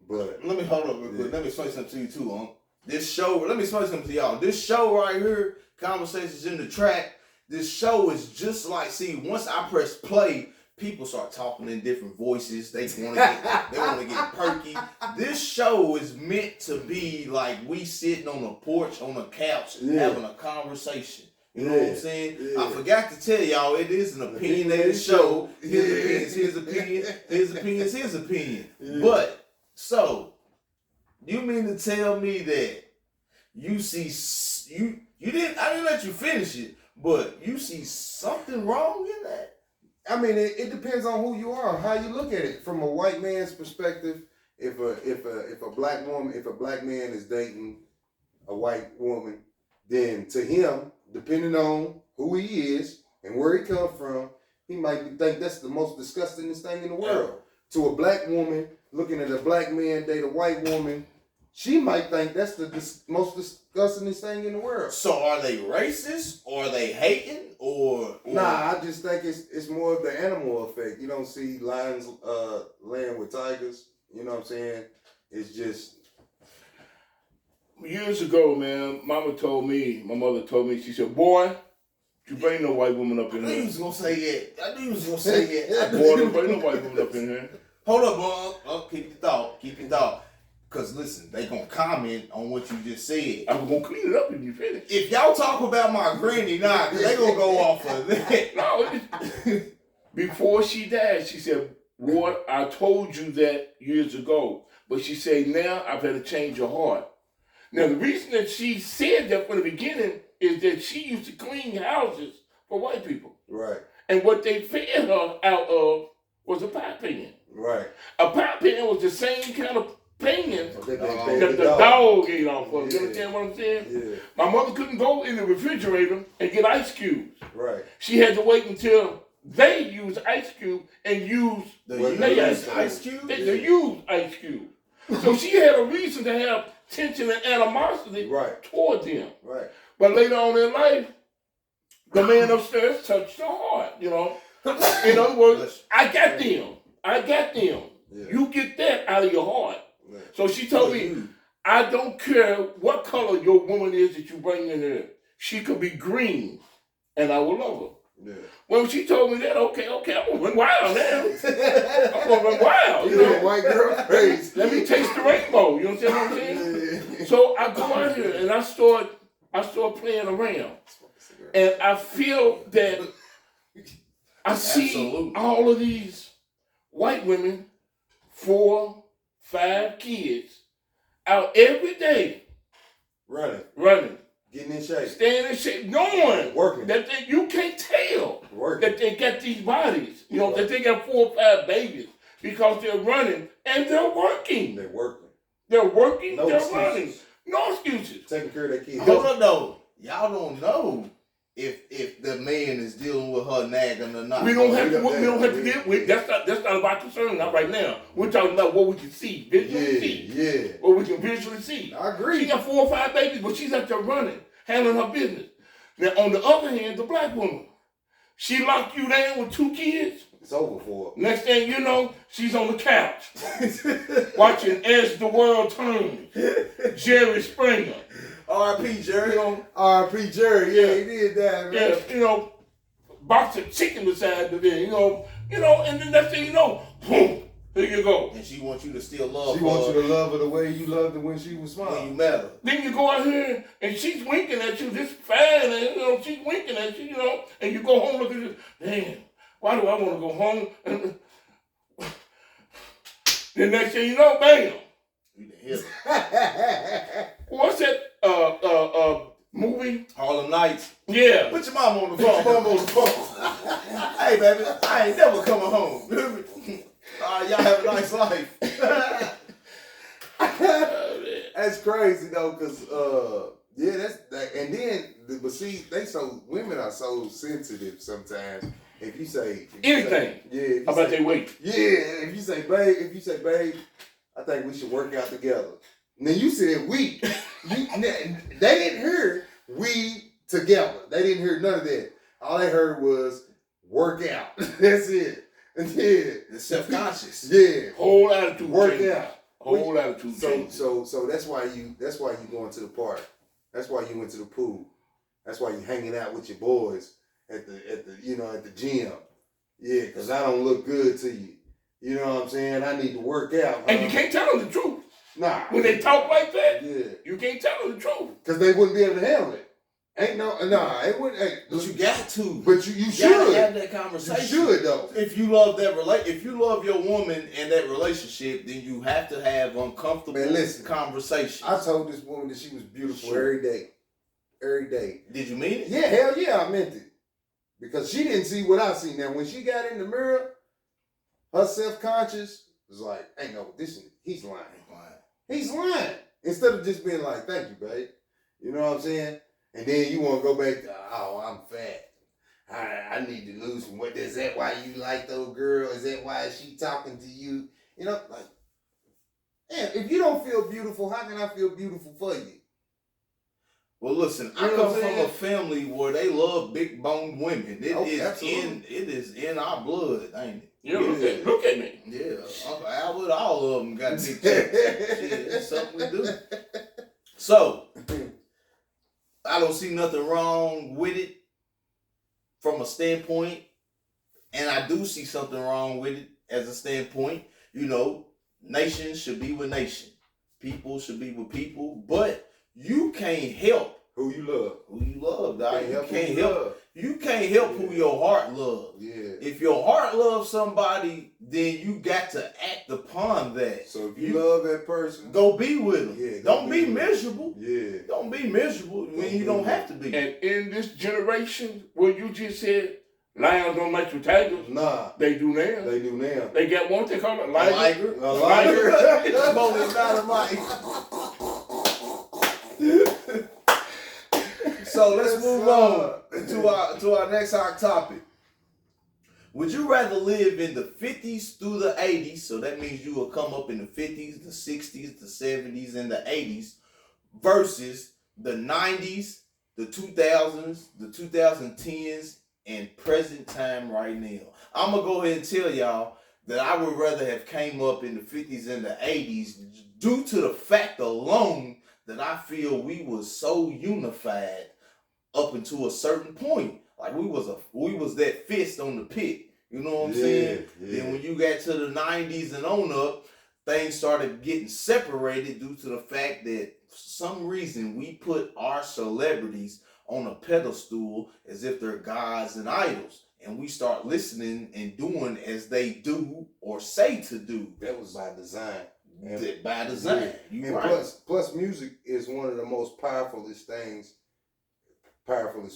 B: But
C: let me hold up real quick. Let me explain something to you too, This show, let me explain something to y'all. This show right here, Conversations in the Track, this show is just like, once I press play, people start talking in different voices. They want to get perky. This show is meant to be like we sitting on a porch, on a couch, having a conversation. You know what I'm saying? Yeah. I forgot to tell y'all, it is an opinionated show. His opinion. Yeah. But, so, you mean to tell me that you see, I didn't let you finish it, but you see something wrong in that?
B: I mean, it depends on who you are, how you look at it. From a white man's perspective, if a black man is dating a white woman, then to him, depending on who he is and where he comes from, he might think that's the most disgustingest thing in the world. To a black woman looking at a black man date a white woman, she might think that's the most disgustingest thing in the world.
C: So are they racist? Or are they hating? Or
B: Nah, I just think it's more of the animal effect. You don't see lions laying with tigers. You know what I'm saying? It's just...
A: Years ago, man, my mother told me, she said, boy, you bring no white woman up in here.
C: I knew you was going to say that.
A: Boy, don't bring no white woman up in here.
C: Hold up, boy. Keep your thought. Because, listen, they going to comment on what you just said.
A: I'm going to clean it up if you finish.
C: If y'all talk about my granny now, they going to go off of that.
A: No, before she died, she said, boy, I told you that years ago. But she said, now I've had to change your heart. Now, the reason that she said that from the beginning is that she used to clean houses for white people.
B: Right.
A: And what they fed her out of was a pie pan.
B: Right.
A: A pot pan was the same kind of pan
B: So they
A: that the dog ate off of. You understand what I'm saying?
B: Yeah.
A: My mother couldn't go in the refrigerator and get ice cubes.
B: Right.
A: She had to wait until they used ice cube and use
C: ice cube.
A: They used ice cube. So she had a reason to have tension and animosity toward them.
B: Right.
A: But later on in life, the man upstairs touched her heart. You know. In other words, I got them. Yeah. You get that out of your heart. Yeah. So she told me, I don't care what color your woman is that you bring in there. She could be green, and I will love her. Yeah. When she told me that, okay, I'm gonna run wild now. I'm gonna run wild. You know,
B: white girl crazy.
A: Let me taste the rainbow. You understand what I'm saying? Yeah. So I go out here and I start playing around, and I feel that I see all of these white women, 4, 5 kids, out every day, running.
B: Getting in shape.
A: Staying in shape. Knowing
B: working.
A: That you can't tell that they got these bodies. You know, that they got 4 or 5 babies because they're running and they're working.
B: They're working.
A: They're working,
B: no
A: they're
B: excuses.
A: running. No excuses.
B: Taking care of their kids.
C: Hold up though. Y'all don't know if the man is dealing with her nagging or not.
A: We don't have to deal with that's not about concern, not right now. We're talking about what we can see, visually see.
B: Yeah.
A: What we can visually see.
B: I agree.
A: She got 4 or 5 babies, but she's out there running, handling her business. Now on the other hand, the black woman, she locked you down with 2 kids.
B: It's over for her.
A: Next thing you know, she's on the couch watching As the World Turns, Jerry Springer.
C: R.I.P. Jerry.
B: You know, R.I.P. Jerry. Yeah, he did that, man.
A: Yeah, you know, box of chicken beside the bed. You know, and then next thing you know, boom, here you go.
C: And she wants you to still love her.
B: She wants you to love her the way you loved her when she was small.
C: When you met her.
A: Then you go out here and she's winking at you, this fine, and she's winking at you, and you go home looking at this, damn, why do I want to go home? And the next thing you know, bam.
C: You done hit her.
A: What's that movie?
C: Harlem Nights.
A: Yeah.
C: Put your mom on the phone. Hey, baby, I ain't never coming home. Y'all have a nice life.
B: That's crazy though, cause that's that. And then, but see, women are so sensitive sometimes. If you say
A: anything, about their weight.
B: Yeah, if you say, babe, I think we should work out together. Now you said we. They didn't hear we together. They didn't hear none of that. All they heard was work out. That's it. And then
C: the self-conscious.
B: Yeah.
A: Whole attitude.
B: Work
A: change.
B: out.
A: Whole attitude.
B: So that's why you going to the park. That's why you went to the pool. That's why you hanging out with your boys at the gym. Yeah, because I don't look good to you. You know what I'm saying? I need to work out.
A: And you can't tell them the truth.
B: Nah.
A: When they talk like that,
B: yeah,
A: you can't tell them the truth.
B: Because they wouldn't be able to handle it. It wouldn't.
C: But you got to.
B: But you should
C: have that conversation.
B: You should though.
C: If you love if you love your woman and that relationship, then you have to have uncomfortable conversations.
B: I told this woman that she was beautiful every day. Every day.
C: Did you mean it?
B: Yeah, hell yeah, I meant it. Because she didn't see what I see. Now when she got in the mirror, her self-conscious was like, hey no, he's lying. He's lying. Instead of just being like, thank you, babe. You know what I'm saying? And then you want to go back to, oh, I'm fat. I need to lose some weight. Is that why you like those girls? Is that why she talking to you? You know, like, man, if you don't feel beautiful, how can I feel beautiful for you?
C: Well, listen, I come from a family where they love big boned women. It is in our blood, ain't it?
A: Yeah, look at me.
C: Yeah, Uncle Albert, all of them got big checks. It's something we do. So, I don't see nothing wrong with it from a standpoint, and I do see something wrong with it as a standpoint. Nations should be with nation. People should be with people, but you can't help
B: who you love.
C: Who you love, dog. You can't help who your heart loves.
B: Yeah.
C: If your heart loves somebody, then you got to act upon that.
B: So if you love that person,
C: go be with them.
B: Yeah,
C: don't be miserable.
B: Yeah.
C: Don't be miserable when you don't have to be.
A: And in this generation, what you just said, Lions don't mess with tigers.
B: Nah.
A: They do now.
B: They do now.
A: They got one thing called a liger.
B: A liger.
C: Smoking dynamite. So let's move on to our next hot topic. Would you rather live in the 50s through the 80s? So that means you will come up in the 50s, the 60s, the 70s, and the 80s versus the 90s, the 2000s, the 2010s, and present time right now. I'm going to go ahead and tell y'all that I would rather have came up in the 50s and the 80s due to the fact alone that I feel we was so unified up until a certain point. Like we was that fist on the pit. You know what I'm saying? Yeah. Then when you got to the 90s and on up, things started getting separated due to the fact that for some reason we put our celebrities on a pedestal as if they're gods and idols. And we start listening and doing as they do or say to do.
B: That was by design.
C: By design.
B: Yeah. And right. Plus music is one of the most powerfulest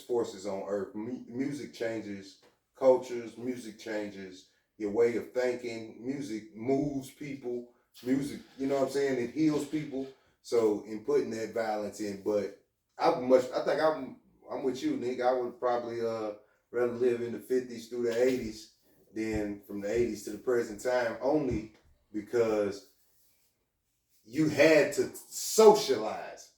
B: forces on earth. Music changes cultures, music changes your way of thinking, music moves people, music, you know what I'm saying, it heals people. So in putting that balance in, but I think I'm with you, Nick. I would probably rather live in the 50s through the 80s than from the 80s to the present time, only because you had to socialize.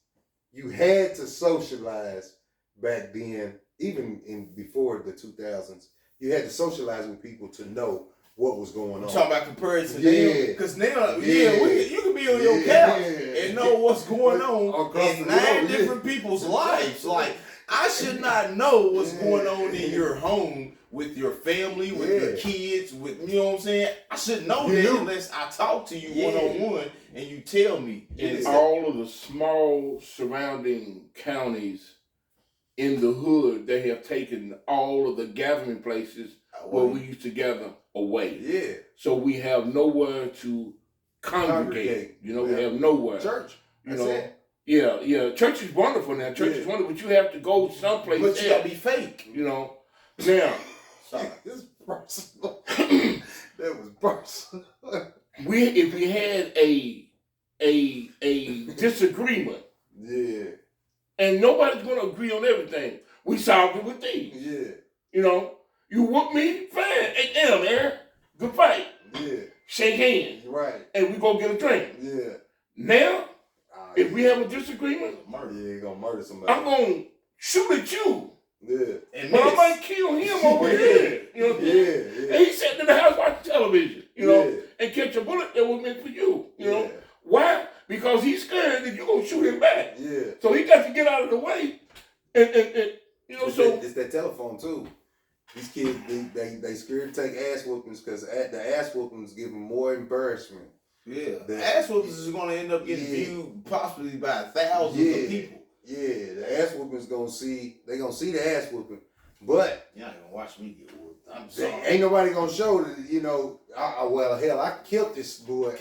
B: You had to socialize back then, even before the 2000s. You had to socialize with people to know what was going on.
C: I'm talking about comparison now. Because now, you can be on your couch and know what's going on in 9 different people's lives. Like, I should not know what's going on in your home with your family, with your kids, with, you know what I'm saying? I should know that unless I talk to you one-on-one and you tell me.
A: In all of the small surrounding counties in the hood, they have taken all of the gathering places where we used to gather away.
B: Yeah.
A: So we have nowhere to congregate. You know, we have nowhere.
B: Church.
A: You know. Yeah. Church is wonderful now. Church is wonderful, but you have to go someplace.
C: But you gotta be fake.
A: You know. Now.
B: Sorry. This is personal. That was personal.
A: If we had a disagreement.
B: Yeah.
A: And nobody's going to agree on everything. We solved it with these.
B: Yeah.
A: You know, you whoop me, fine. Hey, damn, man. Good fight.
B: Yeah.
A: Shake hands.
B: Right.
A: And we go get a drink.
B: Yeah.
A: Now, if we have a disagreement,
B: you're going to murder somebody.
A: I'm going to shoot at you.
B: Yeah.
A: But I might kill him over here. You know what I'm saying?
B: Yeah.
A: And he's sitting in the house watching television, you know, and catch a bullet that was meant for you. You know? Why? Because he's scared that you're going to shoot him back.
B: Yeah.
A: So he got to get out of the way. And you know,
B: it's that telephone, too. These kids, they scared to take ass whoopings because the ass whoopings give them more embarrassment.
C: Yeah. The ass whoopings is going to end up getting viewed possibly by thousands of people. Yeah. The ass whoopings they going to see the ass whooping. But y'all ain't going to watch me get whooped. I'm sorry.
B: Ain't nobody going to show that, you know, I killed this boy.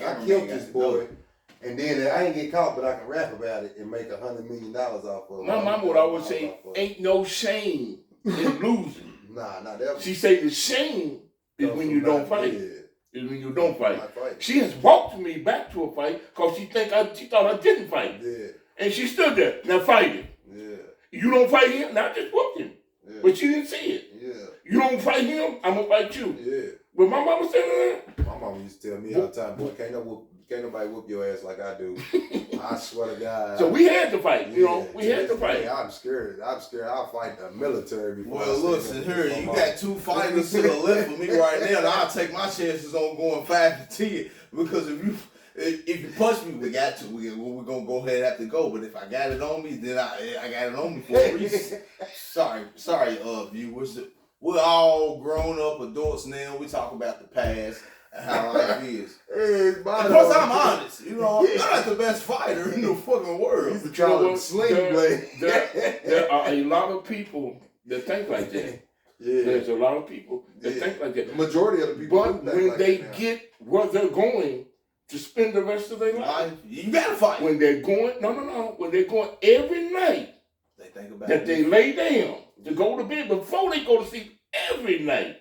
B: And then I ain't get caught, but I can rap about it and make $100 million off of it.
A: My mama would always say, ain't no shame in losing.
B: That
A: she say the shame is when you don't fight. Is when you don't fight. She has walked me back to a fight because she thought I didn't fight.
B: Yeah.
A: And she stood there. Now fight him.
B: Yeah.
A: You don't fight him, now just whoop him. Yeah. But she didn't see it.
B: Yeah.
A: You don't fight him, I'm gonna fight you.
B: Yeah.
A: But my mama said that.
B: My mama used to tell me all the time, boy, can't nobody whoop your ass like I do. I swear to God.
A: So we had to fight, you know. We had to fight.
B: I'm scared. I'll fight the military before.
C: Well, listen here. You got 2 fighters to the left of me right now. And I'll take my chances on going 5-10 because if you punch me, we got to. We're gonna go ahead and have to go. But if I got it on me, then I got it on me for a reason. Sorry, viewers. We're all grown up adults now. We talk about the past. How life is. Plus, I'm honest. You know, I'm not the best fighter in the fucking world.
B: He's a sling blade.
A: There are a lot of people that think like that.
B: Yeah.
A: There's a lot of people that think like that.
B: The majority of the people.
A: But when they get where they're going to spend the rest of their life,
C: you gotta fight.
A: When they're going, when they're going every night,
C: they think about
A: that they lay down to go to bed before they go to sleep. every night.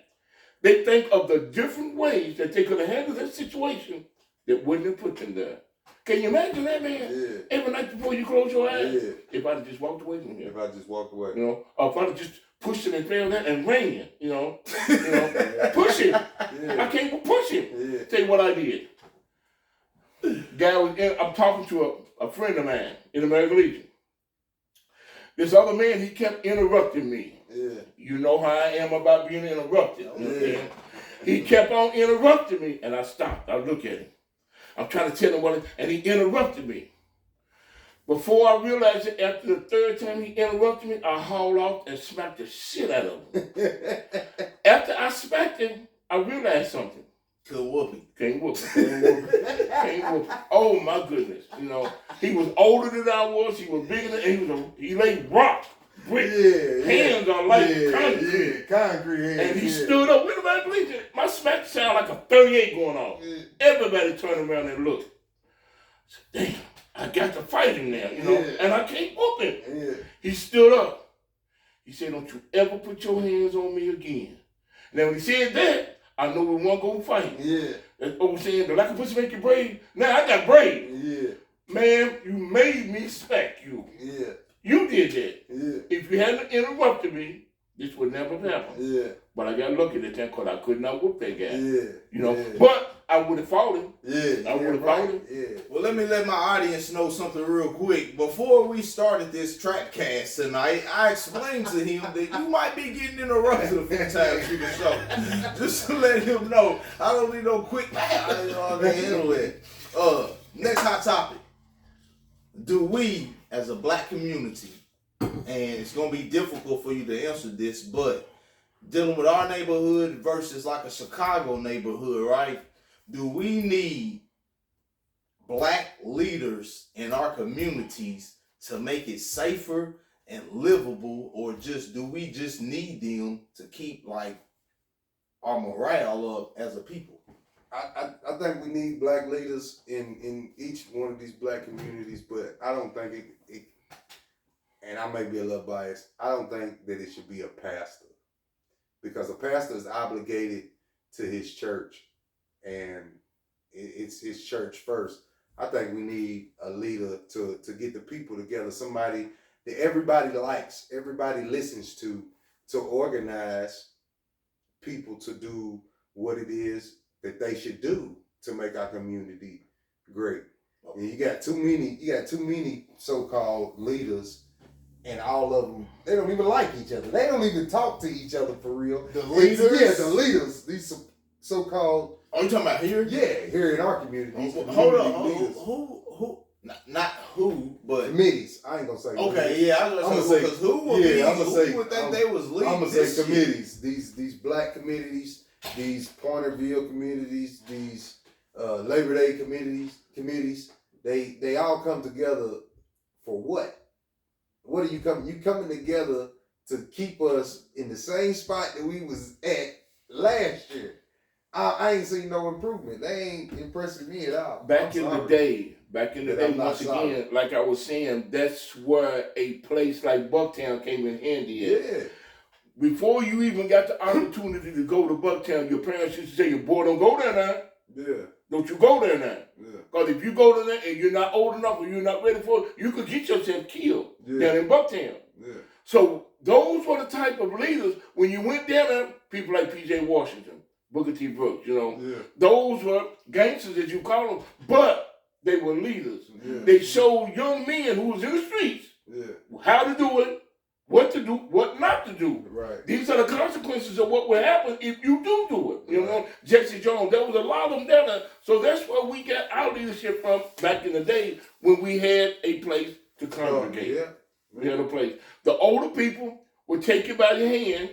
A: They think of the different ways that they could have handled that situation that wouldn't have put them there. Can you imagine that, man?
B: Yeah.
A: Every night before you close your eyes?
B: Yeah.
A: If I'd have just walked away from here.
B: If I just walked away.
A: You know, or if I'd have just pushed him and fell down and ran him, you know. Push him.
B: Yeah.
A: I can't push him.
B: Yeah.
A: Tell you what I did. I'm talking to a friend of mine in the American Legion. This other man, he kept interrupting me.
B: Yeah.
A: You know how I am about being interrupted.
B: Yeah.
A: He kept on interrupting me, and I stopped. I look at him. I'm trying to tell him and he interrupted me. Before I realized it, after the third time he interrupted me, I hauled off and smacked the shit out of him. After I smacked him, I realized something.
C: Could whoop him.
A: Can't whoop him. Can't whoop him. Oh my goodness. You know, he was older than I was. He was bigger than he laid rock. Brick. Hands are like concrete.
B: Yeah, concrete hands.
A: And he stood up. Wait a minute, believe it. My smack sound like a 38 going on. Yeah. Everybody turned around and looked. I said, damn, I got to fight him now, you know, and I can't whoop him. Yeah. He stood up. He said, don't you ever put your hands on me again. Now when he said that, I know we won't go fight. Yeah. That's old saying, the lack of pussy make you brave. Now I got brave. Yeah. Man, you made me smack you. Yeah. You did that. Yeah. If you hadn't interrupted me, this would never have happened. Yeah. But I got lucky that time because I could not whoop that guy. Yeah. You know, but I would have fought him. Yeah. I would have fought him.
C: Yeah. Well, let me let my audience know something real quick. Before we started this track cast tonight, I explained to him that you might be getting interrupted a few times through the show. Just to let him know. I don't need no quick I know to handle it. Next hot topic. Do we, as a black community, and it's going to be difficult for you to answer this, but dealing with our neighborhood versus like a Chicago neighborhood, right? Do we need black leaders in our communities to make it safer and livable, or do we just need them to keep like our morale up as a people?
B: I think we need black leaders in each one of these black communities, but I don't think it and I may be a little biased, I don't think that it should be a pastor, because a pastor is obligated to his church and it's his church first. I think we need a leader to get the people together, somebody that everybody likes, everybody listens to organize people to do what it is that they should do to make our community great. And you got too many so-called leaders, and all of them, they don't even like each other. They don't even talk to each other for real.
C: The leaders?
B: Yeah, the leaders. These so-called...
C: Oh, you talking about here?
B: Yeah, here in our community.
C: Hold on. Who? Not who, but...
B: Committees. I ain't gonna say
C: okay,
B: committees.
C: yeah, I was gonna say, because who would think they was leading?
B: I'm gonna say committees. These black communities, these Pointerville communities, these Labor Day committees, they all come together for what? What are you coming? You coming together to keep us in the same spot that we was at last year. I ain't seen no improvement. They ain't impressing me at all.
A: Back in the day, once again, like I was saying, that's where a place like Bucktown came in handy at. Yeah. Before you even got the opportunity to go to Bucktown, your parents used to say, boy, don't go there now. Yeah. Don't you go there now. Yeah. Because if you go to there and you're not old enough or you're not ready for it, you could get yourself killed down in Bucktown. Yeah. So those were the type of leaders, when you went down there, people like P.J. Washington, Booker T. Brooks, those were gangsters, as you call them, but they were leaders. Yeah. They showed young men who was in the streets how to do it, what to do, what not to do. Right. These are the consequences of what will happen if you do it. You know, Jesse Jones, there was a lot of them down there. So that's where we got our leadership from back in the day when we had a place to congregate. We had a place. The older people would take you by your hand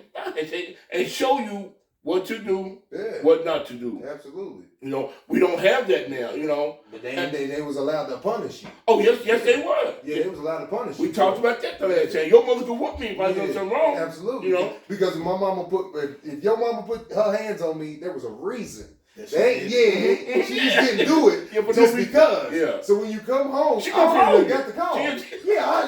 A: and show you what to do, what not to do.
B: Absolutely.
A: You know, we don't have that now, you know.
B: But they was allowed to punish you.
A: Oh, yes, they were.
B: Yeah, they was allowed to punish you.
A: We talked about that the last time. Your mother could whoop me if I did something wrong.
B: Absolutely.
A: You know?
B: Because if your mama put her hands on me, there was a reason. She just didn't do it just because.
A: Yeah.
B: So when you come home,
A: she
B: already got the call.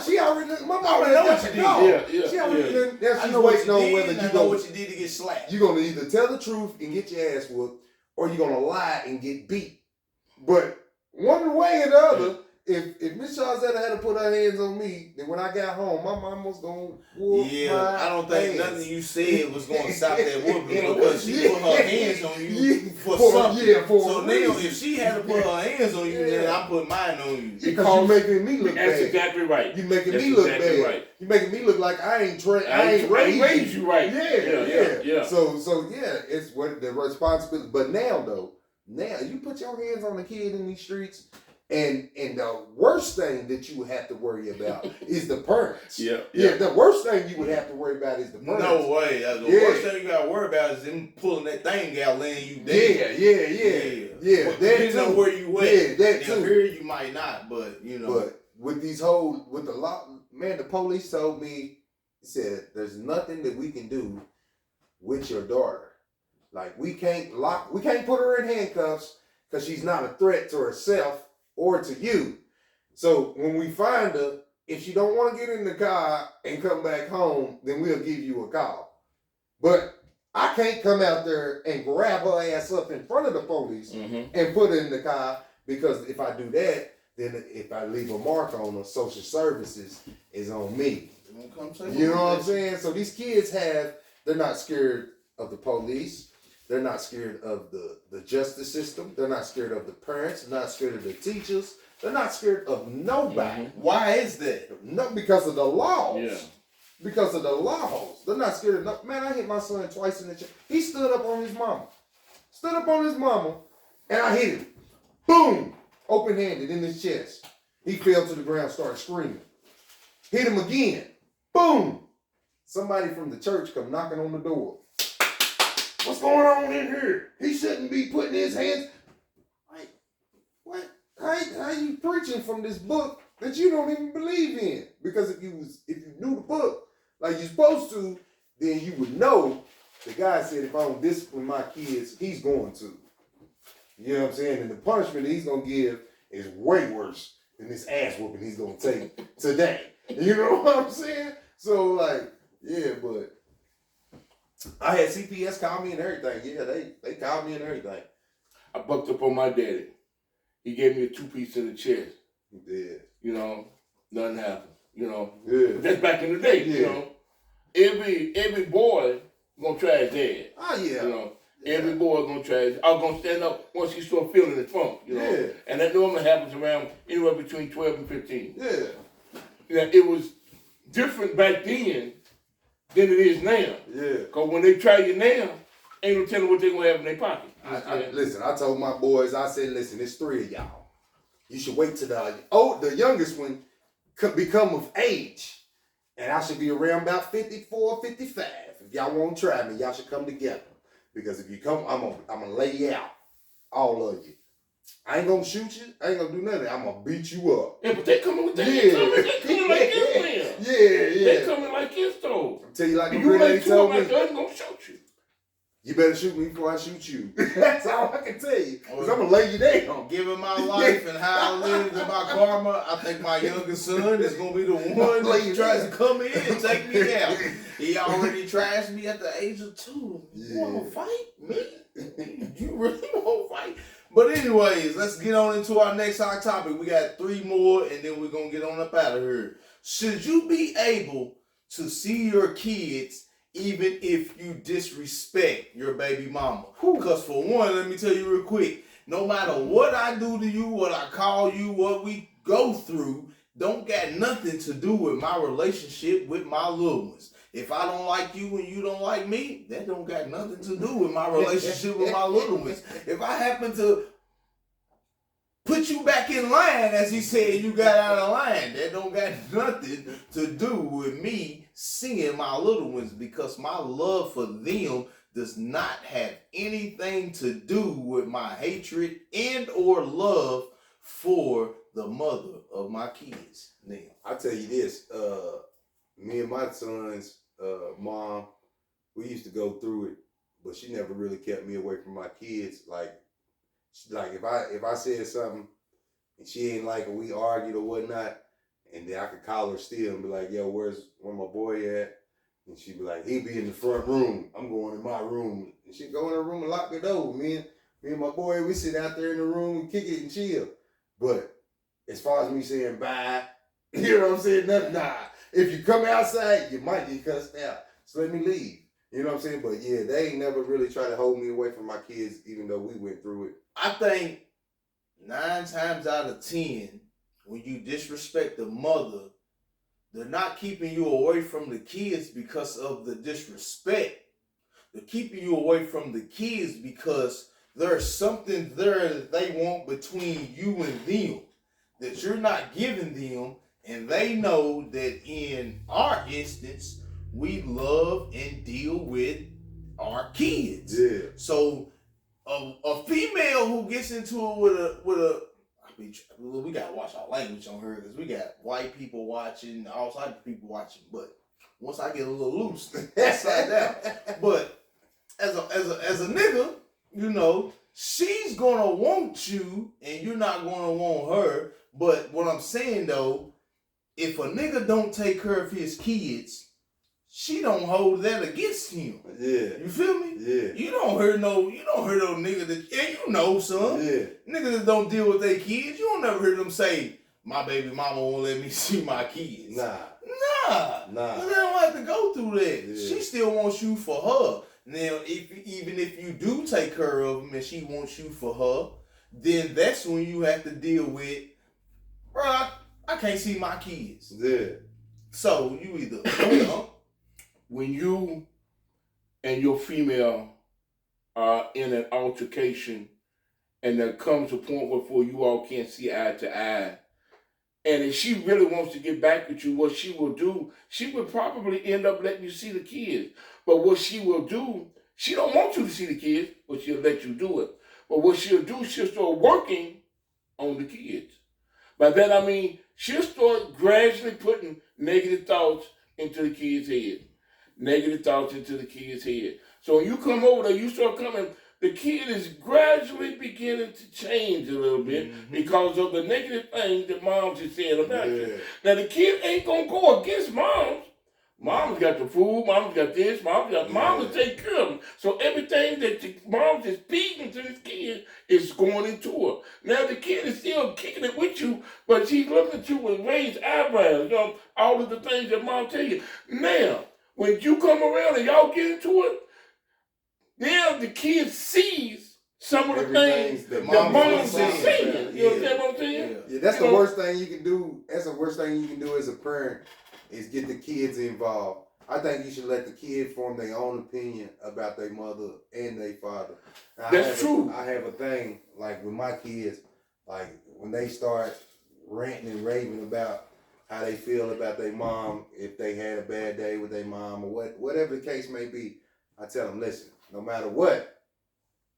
B: She already. My mom already got the call. She already. Now she's waiting on whether you know
C: what you did to get slapped.
B: You're gonna either tell the truth and get your ass whooped, or you're gonna lie and get beat. But one way or the other, if Miss Shazetta had to put her hands on me, then when I got home, my mom was gonna whoop my
C: I don't think
B: ass.
C: nothing you said was gonna stop that whooping because she put her hands on you for something. So now, if she had to put her hands on you, then I put mine on you.
B: Because you're making me look bad.
A: That's exactly right.
B: You're making me look bad. Right. You're making me look like I ain't raised you right. Yeah. So it's what the responsibility. But now you put your hands on a kid in these streets. And the worst thing that you would have to worry about is the parents. The worst thing you would have to worry about is the parents.
C: No way. The worst thing you got to worry about is them pulling that thing out, laying you dead.
B: Yeah.
C: Depends on where you at.
B: Yeah, that too.
C: Here you might not, but you know.
B: But with the law, man, the police told me, he said, there's nothing that we can do with your daughter. Like we can't put her in handcuffs because she's not a threat to herself or to you. So when we find her, if she don't want to get in the car and come back home, then we'll give you a call. But I can't come out there and grab her ass up in front of the police and put her in the car, because if I do that, then if I leave a mark on her, social services is on me. You know what I'm saying? So these kids they're not scared of the police. They're not scared of the justice system. They're not scared of the parents. They're not scared of the teachers. They're not scared of nobody.
C: Why is that?
B: No, because of the laws.
A: Yeah.
B: Because of the laws. They're not scared of man, I hit my son twice in the chest. He stood up on his mama. And I hit him. Boom! Open-handed in his chest. He fell to the ground, started screaming. Hit him again. Boom! Somebody from the church come knocking on the door. What's going on in here? He shouldn't be putting his hands. Like, what? How you preaching from this book that you don't even believe in? Because if you knew the book like you're supposed to, then you would know. The guy said, if I don't discipline my kids, he's going to. You know what I'm saying? And the punishment he's gonna give is way worse than this ass whooping he's gonna take today. You know what I'm saying? So but I had CPS call me and everything. Yeah, they called me and everything.
A: I bucked up on my daddy. He gave me a 2-piece in the chest.
B: He did.
A: You know, nothing happened. You know.
B: Yeah.
A: But that's back in the day. Yeah. You know. Every boy gonna try his dad.
B: Oh yeah.
A: You know. Every boy gonna try his. I was gonna stand up once he start feeling the funk. You know.
B: Yeah.
A: And that normally happens around anywhere between 12 and 15.
B: Yeah.
A: Yeah. It was different back then than it is now.
B: Yeah.
A: Because when they try you now, ain't no telling what they're going to have in their pocket.
B: Listen, I told my boys, I said, listen, it's 3 of y'all. You should wait till the youngest one could become of age. And I should be around about 54, 55. If y'all want to try me, y'all should come together. Because if you come, I'm gonna lay you out. All of you. I ain't gonna shoot you. I ain't gonna do nothing. I'm gonna beat you up.
A: Yeah, but they coming with that.
B: Yeah.
A: They coming like this, man.
B: Yeah.
A: They coming like this, though.
B: I'll tell you like the
A: you
B: lady told me.
A: I'm gonna shoot you.
B: You better shoot me before I shoot you. That's all I can tell you. Because I'm going to lay you down.
C: Given my life and how I lived and my karma, I think my youngest son is going to be the one that tries to come in and take me out. He already trashed me at the age of 2. You want to fight me? You really want to fight? But anyways, let's get on into our next hot topic. We got 3 more and then we're going to get on up out of here. Should you be able to see your kids even if you disrespect your baby mama? Because for one, let me tell you real quick, no matter what I do to you, what I call you, what we go through, don't got nothing to do with my relationship with my little ones. If I don't like you and you don't like me, that don't got nothing to do with my relationship with my little ones. If I happen to put you back in line, as he said, you got out of line, that don't got nothing to do with me seeing my little ones, because my love for them does not have anything to do with my hatred and or love for the mother of my kids. Now,
B: I'll tell you this, me and my son's mom, we used to go through it but she never really kept me away from my kids. Like if I said something and she ain't like it, we argued or whatnot, and then I could call her still and be like, yo, where my boy at? And she'd be like, he be in the front room. I'm going in my room. And she'd go in her room and lock the door. Me and my boy, we sit out there in the room and kick it and chill. But as far as me saying bye, you know what I'm saying? Nothing, nah. If you come outside, you might get cussed out. So let me leave. You know what I'm saying? But yeah, they ain't never really tried to hold me away from my kids, even though we went through it.
C: I think 9 times out of 10, when you disrespect the mother, they're not keeping you away from the kids because of the disrespect. They're keeping you away from the kids because there's something there that they want between you and them that you're not giving them, and they know that in our instance, we love and deal with our kids.
B: Yeah.
C: So a female who gets into it with a we gotta watch our language on her because we got white people watching, all types of people watching. But once I get a little loose, that's side down. But as a nigga, you know, she's gonna want you, and you're not gonna want her. But what I'm saying though, if a nigga don't take care of his kids, she don't hold that against him.
B: Yeah.
C: You feel me?
B: Yeah.
C: You don't hurt no nigga that, and you know, son.
B: Yeah.
C: Niggas that don't deal with their kids, you don't never hear them say, my baby mama won't let me see my kids.
B: Nah.
C: Nah. They don't have to go through that.
B: Yeah.
C: She still wants you for her. Now, even if you do take care of them and she wants you for her, then that's when you have to deal with, bro, I can't see my kids.
B: Yeah.
C: So you either,
A: when you and your female are in an altercation and there comes a point where you all can't see eye to eye, and if she really wants to get back with you, what she will do, she would probably end up letting you see the kids. But what she will do, she don't want you to see the kids, but she'll let you do it. But what she'll do, she'll start working on the kids. By that I mean, she'll start gradually putting negative thoughts into the kid's head. Negative thoughts into the kid's head. So when you come over there, you start coming, the kid is gradually beginning to change a little bit because of the negative things that moms is saying about you. Now the kid ain't gonna go against moms. Mom's got the food, mom's got this, mom's take care of them. So everything that the mom's is feeding to this kid is going into her. Now the kid is still kicking it with you, but she's looking at you with raised eyebrows, you know, all of the things that mom tell you. Now, when you come around and y'all get into it, now the kid sees some of the things that mom is saying. You understand what I'm saying?
B: Yeah, that's the worst thing you can do. That's the worst thing you can do as a parent is get the kids involved. I think you should let the kid form their own opinion about their mother and their father. Now,
A: That's true.
B: I have a thing, like with my kids, like when they start ranting and raving about how they feel about their mom, if they had a bad day with their mom or whatever the case may be, I tell them, listen, no matter what,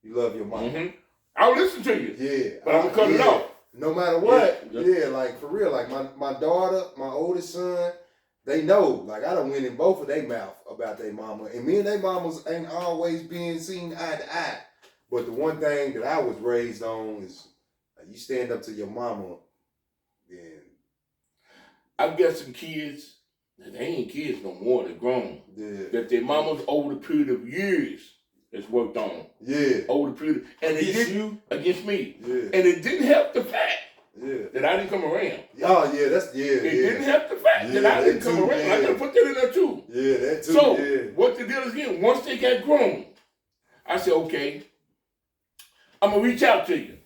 B: you love your mom.
A: Mm-hmm. I'll listen to you.
B: Yeah.
A: But I'm going to cut it off.
B: No matter what. Yeah, like for real. Like my daughter, my oldest son, they know. Like I done went in both of their mouth about their mama. And me and their mamas ain't always being seen eye to eye. But the one thing that I was raised on is like, you stand up to your mama, then
A: I've got some kids that they ain't kids no more, they're grown.
B: yeah.
A: That their mamas over the period of years has worked on.
B: Yeah.
A: Over the period. And against me.
B: Yeah.
A: And it didn't help the fact
B: Yeah.
A: that I didn't come around.
B: Oh yeah, that's
A: It didn't help the fact that I didn't come around. I gotta put that in there too.
B: Yeah, that too.
A: So what the deal is again, once they got grown, I said, okay, I'm gonna reach out to you.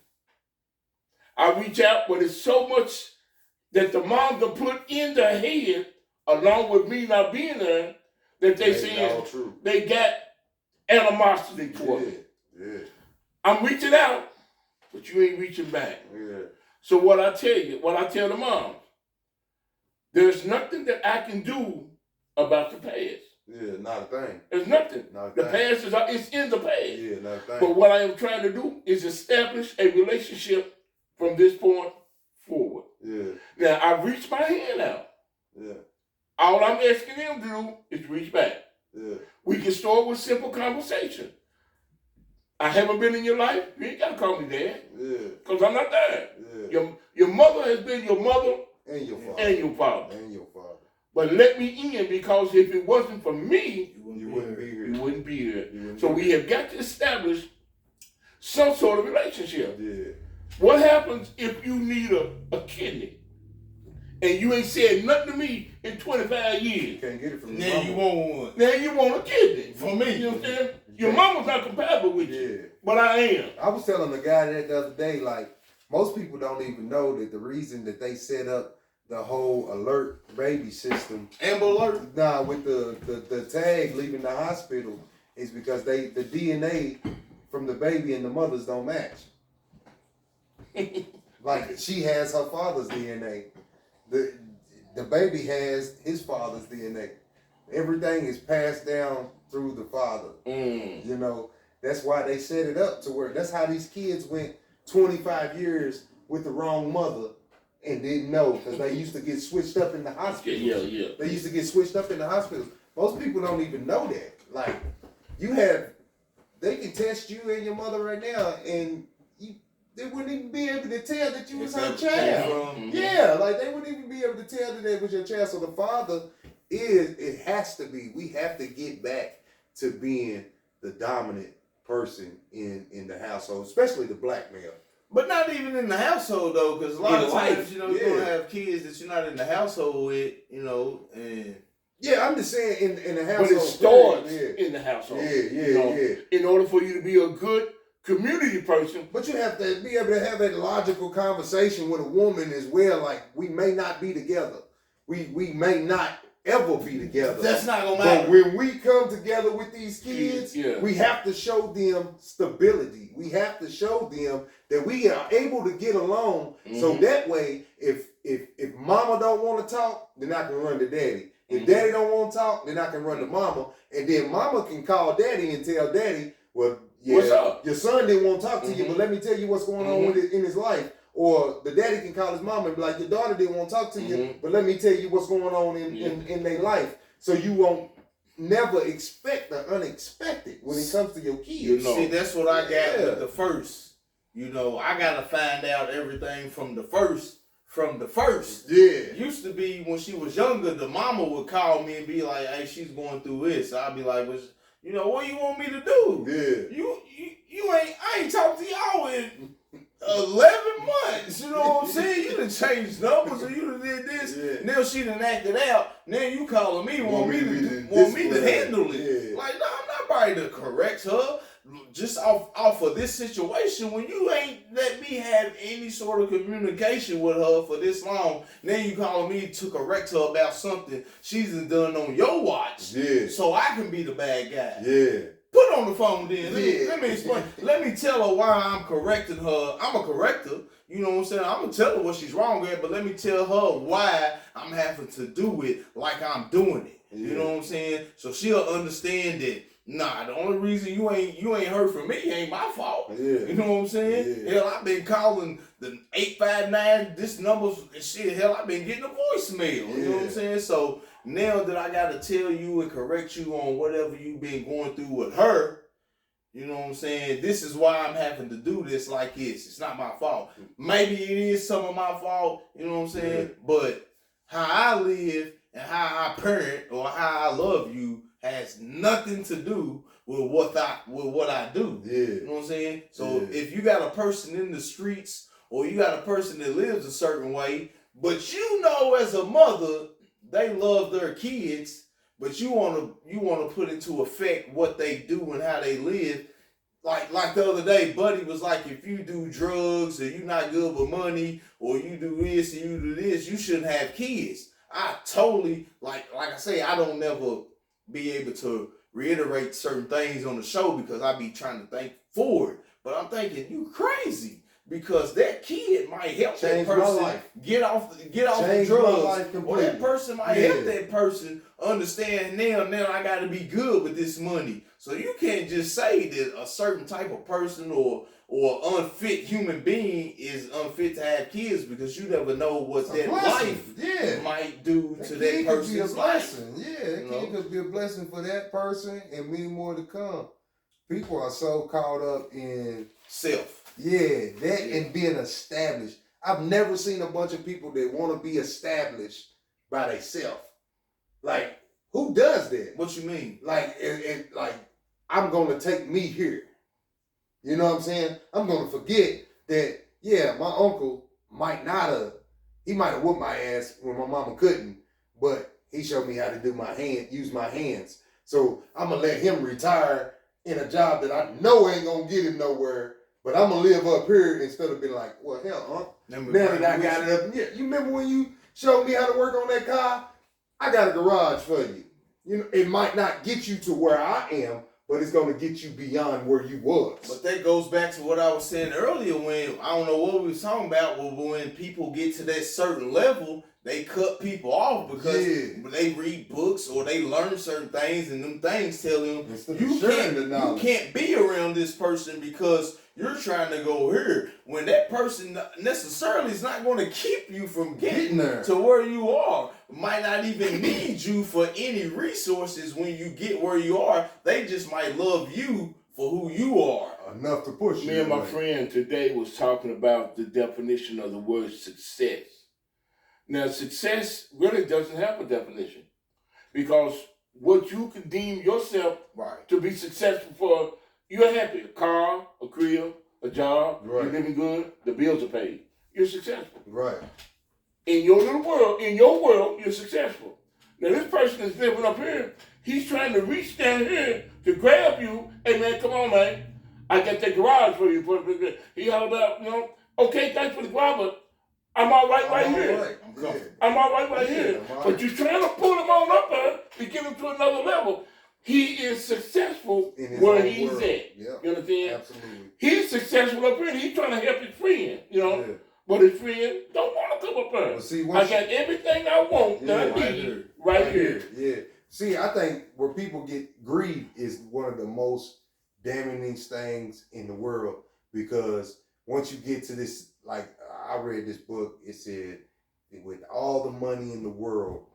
A: I reach out, but it's so much that the moms have put in their head, along with me not being there, that they saying they got animosity toward me.
B: Yeah.
A: I'm reaching out, but you ain't reaching back.
B: Yeah.
A: So what I tell the moms, there's nothing that I can do about the past.
B: Yeah, not a thing.
A: There's nothing.
B: Not a
A: the
B: thing.
A: past it's in the past.
B: Yeah, not a thing.
A: But what I am trying to do is establish a relationship from this point forward.
B: Yeah.
A: Now I reached my hand out.
B: Yeah.
A: All I'm asking them to do is reach back.
B: Yeah.
A: We can start with simple conversation. I haven't been in your life. You ain't gotta call me dad.
B: Yeah.
A: Because I'm not dad.
B: Yeah.
A: Your mother has been your mother
B: And your father.
A: and your father.
B: And your father.
A: But let me in, because if it wasn't for me,
B: You wouldn't be here.
A: you wouldn't be here.
B: Wouldn't
A: So
B: be
A: we
B: here.
A: have got to establish some sort of relationship.
B: Yeah.
A: What happens if you need a kidney and you ain't said nothing to me in 25 years?
B: You can't get it from your
C: Now
B: mama.
C: you want one.
A: Now you want a kidney.
C: For me.
A: You know what I'm saying? Your mama's not compatible with you, but I am.
B: I was telling the guy that the other day, like, most people don't even know that the reason that they set up the whole alert baby system,
C: Amber Alert,
B: with the tag leaving the hospital, is because the DNA from the baby and the mothers don't match. Like, she has her father's DNA. The baby has his father's DNA. Everything is passed down through the father. You know, that's why they set it up to where that's how these kids went 25 years with the wrong mother and didn't know, because they used to get switched up in the hospital.
A: Yeah.
B: They used to get switched up in the hospitals. Most people don't even know that. Like, they can test you and your mother right now, and they wouldn't even be able to tell that you was her child. Yeah, like they wouldn't even be able to tell that was your child. So the father it has to be. We have to get back to being the dominant person in the household, especially the black male.
C: but not even in the household though, because a lot of times you're gonna have kids that you're not in the household with, and.
B: Yeah, I'm just saying in the household.
A: But it starts in the household.
B: Yeah.
A: In order for you to be a good community person.
B: But you have to be able to have that logical conversation with a woman as well. Like, we may not be together. We may not ever be together.
C: That's not gonna matter.
B: But when we come together with these kids, we have to show them stability. We have to show them that we are able to get along. So that way, if mama don't want to talk, then I can run to daddy. If daddy don't want to talk, then I can run to mama. And then mama can call daddy and tell daddy, well, yeah,
A: what's up?
B: Your son didn't want to talk to you, but let me tell you what's going on with it in his life. Or the daddy can call his mama and be like, your daughter didn't want to talk to you, but let me tell you what's going on in their life. So you won't never expect the unexpected when it comes to your kids.
C: See, that's what I got with the first. I got to find out everything from the first.
B: Yeah.
C: Used to be when she was younger, the mama would call me and be like, hey, she's going through this. I'd be like, what you want me to do?
B: Yeah.
C: I ain't talked to y'all in 11 months. You know what I'm saying? You done changed numbers or you done did this.
B: Yeah.
C: Now she done acted out. Now you calling me, want me to handle it.
B: Yeah.
C: Like, no, I'm not ready to correct her. Just off of this situation, when you ain't let me have any sort of communication with her for this long, now you calling me to correct her about something she's done on your watch.
B: Yeah.
C: So I can be the bad guy.
B: Yeah.
C: Put on the phone then. Let me explain. Let me tell her why I'm correcting her. I'm a corrector. You know what I'm saying? I'm going to tell her what she's wrong at, but let me tell her why I'm having to do it like I'm doing it.
B: Yeah.
C: You know what I'm saying? So she'll understand that. Nah, the only reason you ain't heard from me ain't my fault.
B: Yeah.
C: You know what I'm saying?
B: Yeah.
C: Hell, I've been calling the 859, this number's shit. Hell, I've been getting a voicemail. You know what I'm saying? So now that I gotta tell you and correct you on whatever you've been going through with her, you know what I'm saying? This is why I'm having to do this like this. It's not my fault. Maybe it is some of my fault, you know what I'm saying? Yeah. But how I live and how I parent or how I love you has nothing to do with what I do.
B: Yeah.
C: You know what I'm saying? So if you got a person in the streets or you got a person that lives a certain way, but you know as a mother, they love their kids, but you wanna put into effect what they do and how they live. Like the other day, Buddy was like, if you do drugs or you not good with money or you do this and you do this, you shouldn't have kids. I totally, like I say, I don't never be able to reiterate certain things on the show because I be trying to think forward. But I'm thinking, you crazy, because that kid might help
B: change
C: that person get off the drugs. Or that person might help that person understand now I got to be good with this money. So you can't just say that a certain type of person or unfit human being is unfit to have kids, because you never know what that life might do to that person's life.
B: Yeah, that kid could be a blessing for that person and many more to come. people are so caught up in
C: self.
B: And being established. I've never seen a bunch of people that want to be established by themselves. Like, who does that?
C: What you mean?
B: Like, like, I'm gonna take me here. You know what I'm saying? I'm gonna forget that. Yeah, my uncle might have whooped my ass when my mama couldn't, but he showed me how to use my hands. So I'm gonna let him retire in a job that I know ain't gonna get him nowhere, but I'm gonna live up here instead of being like, well, hell, now that I got it up. Yeah, you remember when you showed me how to work on that car? I got a garage for you. You know, it might not get you to where I am, but it's gonna get you beyond where you was.
C: But that goes back to what I was saying earlier when, I don't know what we was talking about, but when people get to that certain level, they cut people off because they read books or they learn certain things, and them things tell them you can't be around this person because you're trying to go here. When that person necessarily is not going to keep you from getting there to where you are. Might not even need you for any resources when you get where you are. They just might love you for who you are.
B: Enough to push you.
A: Me and my friend today was talking about the definition of the word success. Now, success really doesn't have a definition because what you can deem yourself to be successful for, you're happy. A car, a crib, a job, you're living good, the bills are paid. You're successful.
B: Right.
A: In your little world, you're successful. Now, this person is living up here. He's trying to reach down here to grab you. Hey, man, come on, man. I got that garage for you. He held up, okay, thanks for the garage, but I'm all right here. I'm all right here. But you're trying to pull him on up there to get him to another level. He is successful where he's at. Yeah. You understand?
B: Absolutely.
A: He's successful up here. He's trying to help his friend, But his friend don't want to come up there. See, I got everything I want that I need right here.
B: Yeah. See, I think where people get greed is one of the most damning things in the world, because once you get to this, like I read this book, it said with all the money in the world,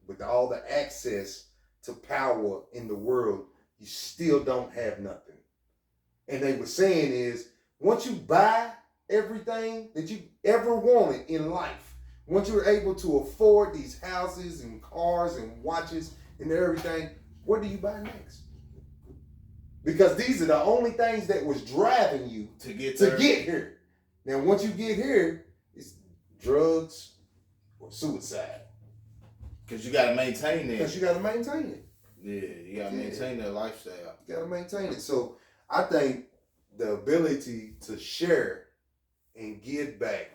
B: with all the access to power in the world, you still don't have nothing. And they were saying is, once you buy everything that you ever wanted in life, once you're able to afford these houses and cars and watches and everything, what do you buy next? Because these are the only things that was driving you to get here. Now, once you get here, it's drugs or suicide.
C: Because you got to maintain it.
B: Because you got to maintain it.
C: Yeah, you got to maintain that lifestyle.
B: You got to maintain it. So I think the ability to share and give back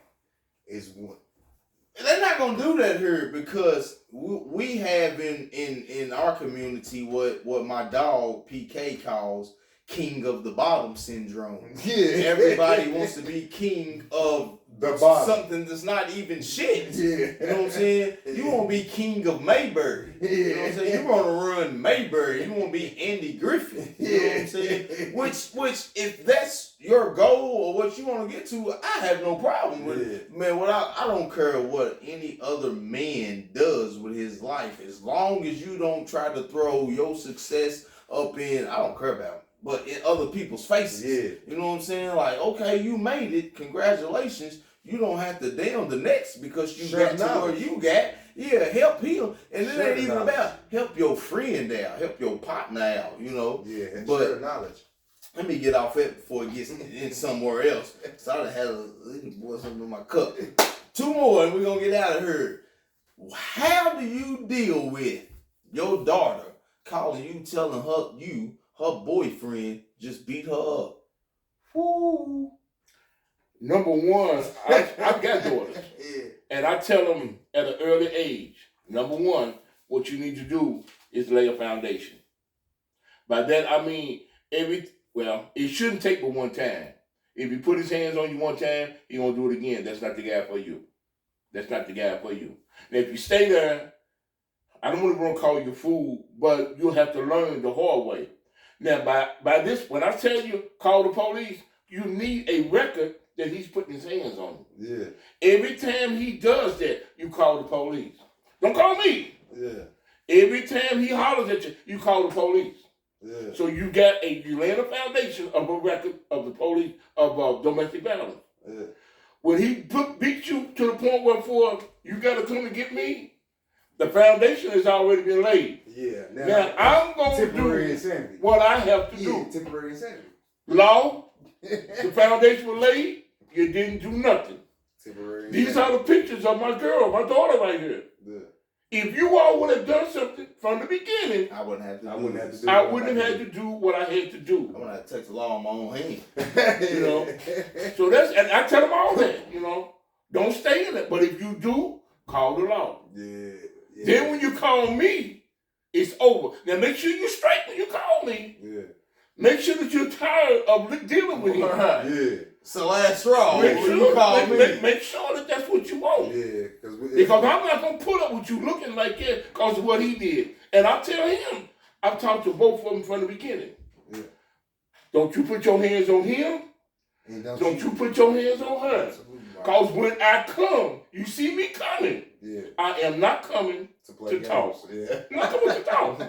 B: is one.
C: They're not gonna do that here because we have in our community what my dog PK calls king of the bottom syndrome. Yeah, everybody wants to be king of the bottom, something that's not even shit. Yeah, you know what I'm saying? You want to be king of Mayberry. Yeah. You know what I'm saying? You want to run Mayberry. You want to be Andy Griffin. You know what I'm saying? Which if that's your goal or what you want to get to, I have no problem with it. Man, I don't care what any other man does with his life, as long as you don't try to throw your success up in, I don't care about it, but in other people's faces. Yeah. You know what I'm saying? Like, okay, you made it. Congratulations. You don't have to down the next because you got to where you got. Yeah, help him. And it ain't even about help your friend out, help your partner out,
B: Yeah, and share knowledge.
C: Let me get off it before it gets in somewhere else. So I done had something in my cup. 2 more and we're going to get out of here. How do you deal with your daughter calling you, telling her boyfriend just beat her up?
A: Woo. Number one, I've got daughters. And I tell them at an early age, number one, what you need to do is lay a foundation. By that, I mean, it shouldn't take but one time. If he put his hands on you one time, he won't do it again. That's not the guy for you. That's not the guy for you. Now, if you stay there, I don't want to call you a fool, but you'll have to learn the hard way. Now, by this, when I tell you, call the police, you need a record that he's putting his hands on you. Yeah. Every time he does that, you call the police. Don't call me. Yeah. Every time he hollers at you, you call the police.
B: Yeah.
A: So you laying a foundation of a record of the police of domestic violence.
B: Yeah.
A: When he beat you to the point where you got to come and get me, the foundation has already been laid.
B: Yeah.
A: Now I'm going to do
B: insanity.
A: what I have to do.
B: Temporary insanity.
A: Law, the foundation was laid, you didn't do nothing.
B: Temporary
A: These
B: insanity.
A: are the pictures of my girl, my daughter right here.
B: Yeah.
A: If you all would have done something from the beginning,
C: I wouldn't have to.
A: I wouldn't have had to do what I had to do.
C: I wouldn't have to take the law in my own hand.
A: You know, so and I tell them all that. You know, don't stay in it. But if you do, call the law.
B: Yeah.
A: Then when you call me, it's over. Now make sure you're straight when you call me.
B: Yeah.
A: Make sure that you're tired of dealing with him.
C: Right.
B: Yeah.
C: So last straw.
A: Make
C: When
A: sure,
C: you call me.
A: make sure that that's what you want.
B: Yeah.
A: Because I'm not going to put up with you looking like that because of what he did. And I'll tell him, I've talked to both of them from the beginning.
B: Yeah.
A: Don't you put your hands on him. Don't you put your hands on her. Because when I come, you see me coming.
B: Yeah.
A: I am not coming to talk.
B: Yeah.
A: I'm not coming to talk.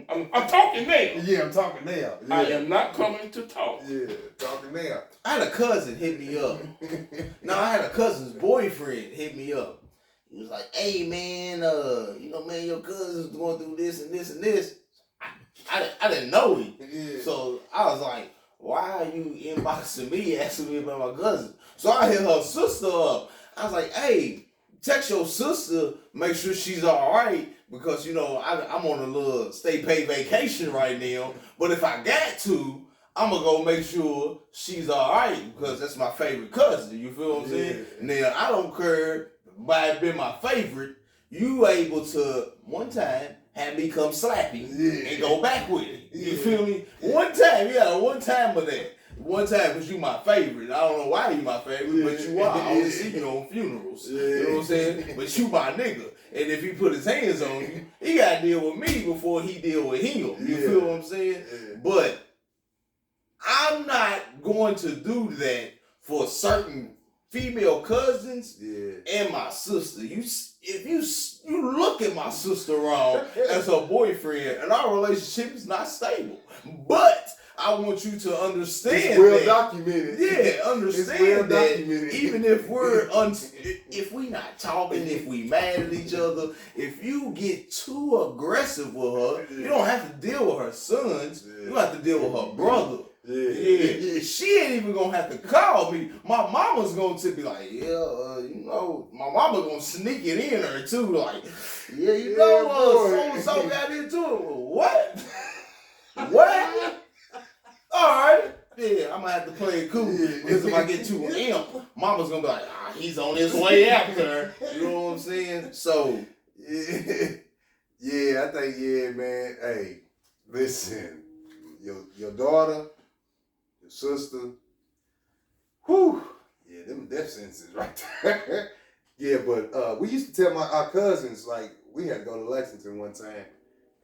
A: I'm talking now.
B: Yeah, I'm talking now. Yeah.
A: I am not coming to talk.
B: Yeah, talking now.
C: I had a cousin hit me up. No, I had a cousin's boyfriend hit me up. He was like, "Hey man, man, your cousin's going through this and this and this." I didn't know him, so I was like, "Why are you inboxing me asking me about my cousin?" So I hit her sister up. I was like, "Hey, text your sister, make sure she's all right, because I'm on a little stay paid vacation right now. But if I got to, I'm gonna go make sure she's all right, because that's my favorite cousin. You feel what I'm saying? Now I don't care by it being my favorite. You able to one time have me come slap him and go back with it. You feel me? One time of that. One time, because you my favorite. I don't know why you my favorite, but you are. I only see you on funerals. You know what I'm saying? But you my nigga. And if he put his hands on you, he got to deal with me before he deal with him. You feel what I'm saying? But I'm not going to do that for certain female cousins and my sister. If you look at my sister wrong as her boyfriend, and our relationship is not stable. But I want you to understand
B: it's well documented.
C: Yeah, understand that even if if we not talking, if we mad at each other, if you get too aggressive with her, you don't have to deal with her sons. You have to deal with her brother. Yeah. She ain't even gonna have to call me. My mama's gonna be like, my mama gonna sneak it in her too, like, so-and-so got into it. What? What? Alright. Yeah, I'm gonna have to play it cool. Because if I get too imp, mama's gonna be like, he's on his way after her. You know what I'm saying? So
B: I think, man. Hey, listen, your daughter, your sister, them death sentences right there. But we used to tell our cousins, like, we had to go to Lexington one time,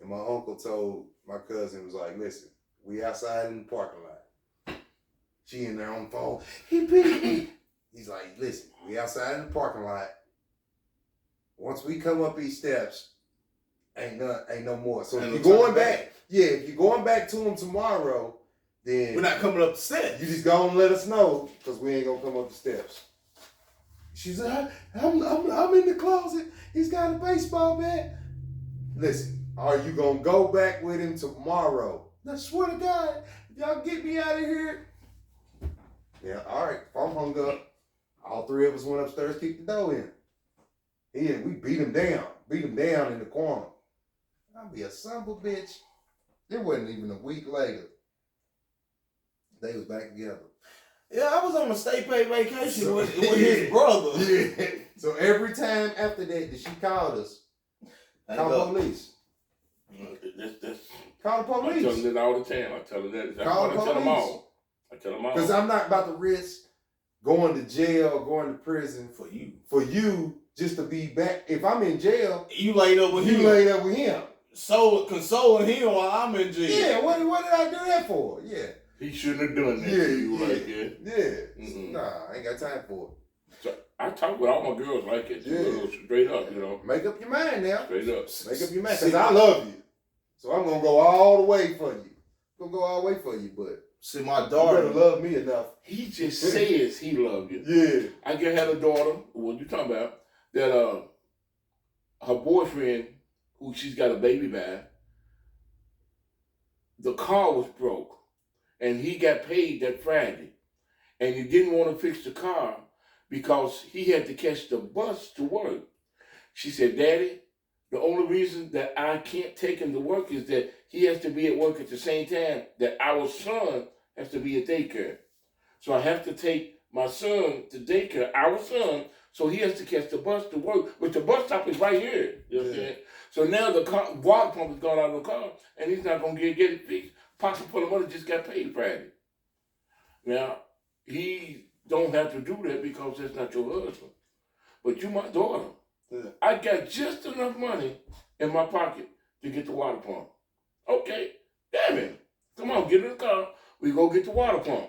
B: and my uncle told my cousin, was like, listen, we outside in the parking lot. She in there on the phone. He beat me. He's like, listen, we outside in the parking lot. Once we come up these steps, ain't no more. So if you're going back, if you're going back to him tomorrow, then
C: we're not coming up the steps.
B: You just go and let us know, because we ain't gonna come up the steps. She said, I'm in the closet. He's got a baseball bat. Listen, are you gonna go back with him tomorrow? I swear to God, if y'all get me out of here. Yeah, all right. Phone hung up. All three of us went upstairs, kicked the door in. We beat him down in the corner. I'll be a son of a bitch. It wasn't even a week later. They was back together.
C: Yeah, I was on a stay paid vacation with his brother.
B: Yeah. So every time after that she called us, call police. Call the police.
A: I tell them that all the time. I tell them that.
B: Call the police.
A: I tell them all.
B: Because I'm not about to risk going to jail, going to prison for you just to be back. If I'm in jail,
C: you laid up with him. So consoling him while I'm in jail.
B: Yeah, what did I do that for? Yeah.
A: He shouldn't have done that to you like that.
B: Yeah. Mm-hmm. Nah, I ain't got time for it.
A: So I talk with all my girls like it. Straight up,
B: Make up your mind now.
A: Straight up.
B: Make up your mind. Because I love you. So I'm gonna go all the way for you. But
C: See, my
B: you
C: daughter
B: better love me enough.
A: He just says he loves you.
B: Yeah.
A: I just had a daughter, what you talking about, that her boyfriend, who she's got a baby by, the car was broke. And he got paid that Friday. And he didn't want to fix the car because he had to catch the bus to work. She said, Daddy, the only reason that I can't take him to work is that he has to be at work at the same time that our son has to be at daycare. So I have to take my son to daycare, our son, so he has to catch the bus to work, but the bus stop is right here. You know what I'm saying? So now the water pump has gone out of the car, and he's not going to get it fixed. Pocket full of money just got paid Friday. Now, he don't have to do that because that's not your husband. But you my daughter.
B: Yeah.
A: I got just enough money in my pocket to get the water pump. Okay, damn it. Come on, get in the car. We go get the water pump.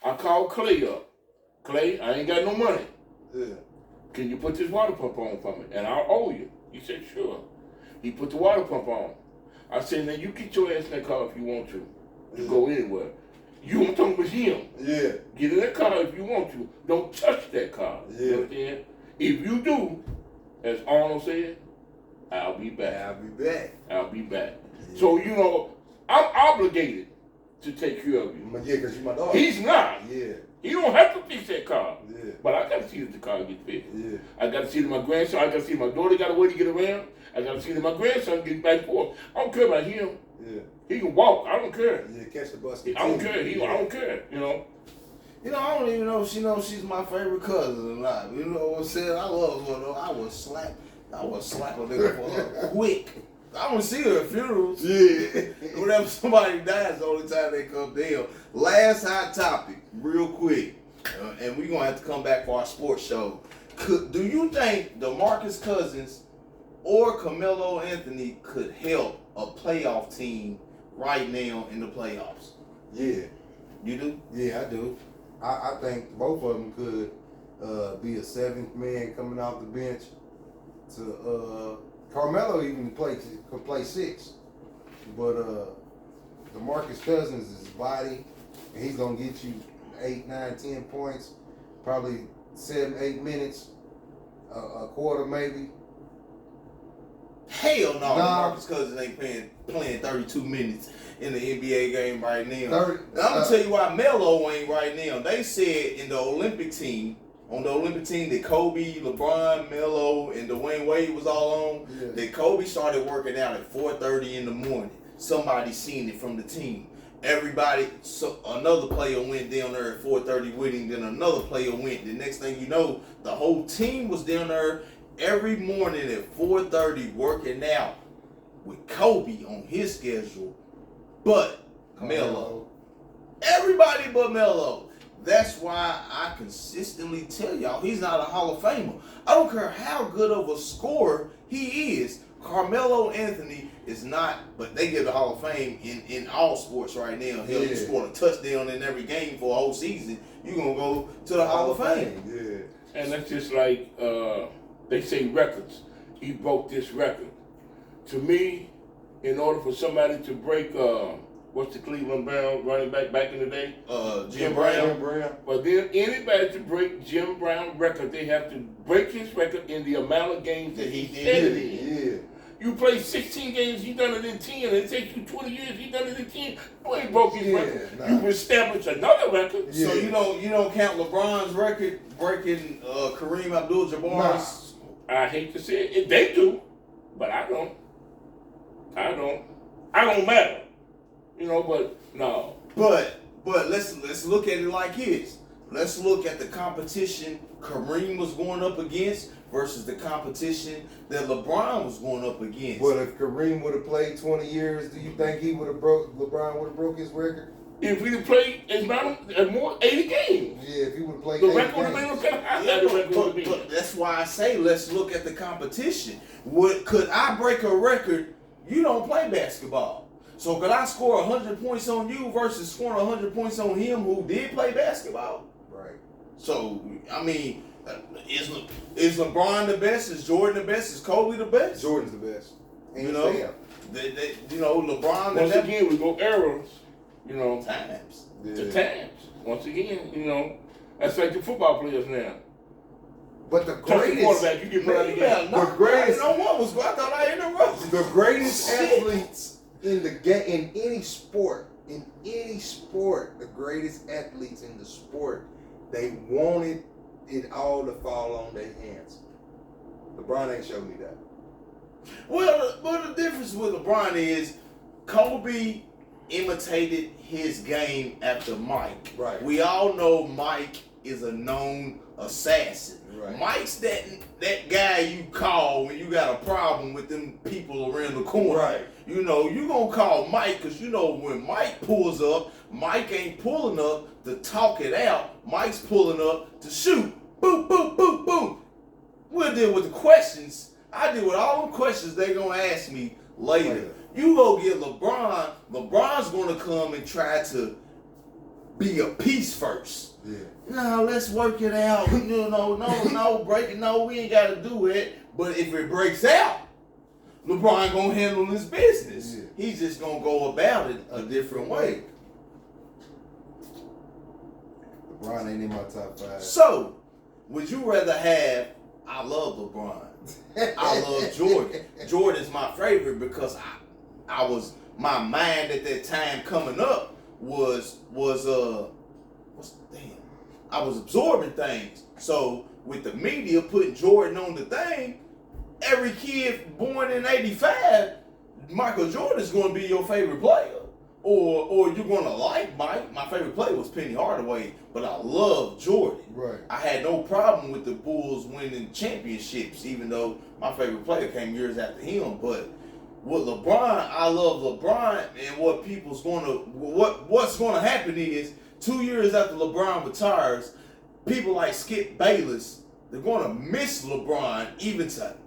A: I called Clay up. Clay, I ain't got no money.
B: Yeah.
A: Can you put this water pump on for me? And I'll owe you. He said, sure. He put the water pump on. I said, now you get your ass in that car if you want to go anywhere. You I'm talking with him.
B: Yeah.
A: Get in that car if you want to. Don't touch that car.
B: Yeah.
A: You know what I'm saying? If you do, as Arnold said, I'll be back. I'll be back. Yeah. So, you know, I'm obligated to take care of you.
B: Yeah, because you're my daughter.
A: He's not.
B: Yeah.
A: He don't have to fix that car.
B: Yeah.
A: But I got to see that the car gets fixed.
B: Yeah.
A: I got to see that my grandson, I got to see my daughter got a way to get around. I got to see that my grandson gets back and forth. I don't care about him.
B: Yeah.
A: He can walk. I don't care.
B: Yeah, catch the bus.
A: I don't care. I don't care, you know.
C: You know, I don't even know if she knows she's my favorite cousin or not. You know what I'm saying? I love her though. I would slap a nigga for her quick. I don't see her at funerals.
B: Yeah.
C: Whenever somebody dies, the only time they come down. Last hot topic, real quick. And we're going to have to come back for our sports show. Do you think DeMarcus Cousins or Carmelo Anthony could help a playoff team right now in the playoffs?
B: Yeah.
C: You do?
B: Yeah, I do. I think both of them could be a seventh man coming off the bench. To Carmelo even could play six, but DeMarcus Cousins is his body, and he's gonna get you 8, 9, 10 points, probably 7, 8 minutes, a quarter maybe.
C: Hell no, DeMarcus Cousins ain't playing 32 minutes in the NBA game right now. I'm gonna tell you why Melo ain't right now. They said in the Olympic team, that Kobe, LeBron, Melo, and Dwayne Wade was all on, that Kobe started working out at 4:30 in the morning. Somebody seen it from the team. Another player went down there at 4:30 with him, then another player went. The next thing you know, the whole team was down there every morning at 4:30 working out with Kobe on his schedule, but Melo. Everybody but Melo. That's why I consistently tell y'all he's not a Hall of Famer. I don't care how good of a scorer he is. Carmelo Anthony is not, but they give the Hall of Fame in all sports right now. Hell, you scored a touchdown in every game for a whole season, you're going to go to the Hall of Fame.
B: Yeah.
A: And that's just like they say records. He broke this record. To me, in order for somebody to break what's the Cleveland Brown running back in the day?
C: Jim Brown.
A: But then anybody to break Jim Brown record, they have to break his record in the amount of games that he did it in.
B: Yeah.
A: You play 16 games, he done it in 10. And it takes you 20 years, he done it in 10. You ain't broke his record. Nah. You established another record.
C: Yeah. So you don't count LeBron's record breaking Kareem Abdul-Jabbar's?
A: Nah. I hate to say it. They do, but I don't. I don't matter. You know, but no.
C: But let's look at it like this. Let's look at the competition Kareem was going up against versus the competition that LeBron was going up against.
B: But if Kareem would have played 20 years, do you think LeBron would have broke his record?
A: If we had played more 80 games.
B: Yeah, if he would have played
A: the
B: 80
A: record would have been
C: but that's why I say let's look at the competition. Could I break a record? You don't play basketball. So could I score 100 points on you versus scoring 100 points on him who did play basketball?
B: Right.
C: So, I mean, is LeBron the best? Is Jordan the best? Is Kobe the best?
B: Jordan's the best.
C: You know, LeBron.
A: Once again, we go eras.
C: Times.
A: To times. Once again, that's like the football players now.
B: But the
A: Touch the
B: greatest
A: quarterback, you get put out of the game.
B: The greatest.
C: I thought I interrupted.
B: The greatest athletes in the game, in any sport, the greatest athletes in the sport, they wanted it all to fall on their hands. LeBron ain't showed me that.
C: Well, the difference with LeBron is Kobe imitated his game after Mike.
B: Right.
C: We all know Mike is a known assassin.
B: Right.
C: Mike's that guy you call when you got a problem with them people around the corner.
B: Right.
C: You gonna call Mike because when Mike pulls up, Mike ain't pulling up to talk it out. Mike's pulling up to shoot. Boom, boom, boom, boom. We'll deal with the questions. I deal with all the questions they gonna ask me later. You go get LeBron. LeBron's gonna come and try to be a piece first.
B: Yeah.
C: No, let's work it out. No, break it. No, we ain't gotta do it. But if it breaks out, LeBron gonna handle his business.
B: Yeah.
C: He's just gonna go about it a different way.
B: LeBron ain't in my top 5.
C: So, would you rather have? I love LeBron. I love Jordan. Jordan's my favorite because I was my mind at that time coming up was I was absorbing things. So with the media putting Jordan on the thing, every kid born in '85, Michael Jordan's going to be your favorite player, or you're going to like Mike. My favorite player was Penny Hardaway, but I love Jordan.
B: Right.
C: I had no problem with the Bulls winning championships, even though my favorite player came years after him. But with LeBron, I love LeBron, and what's gonna happen is 2 years after LeBron retires, people like Skip Bayless, they're gonna miss LeBron even to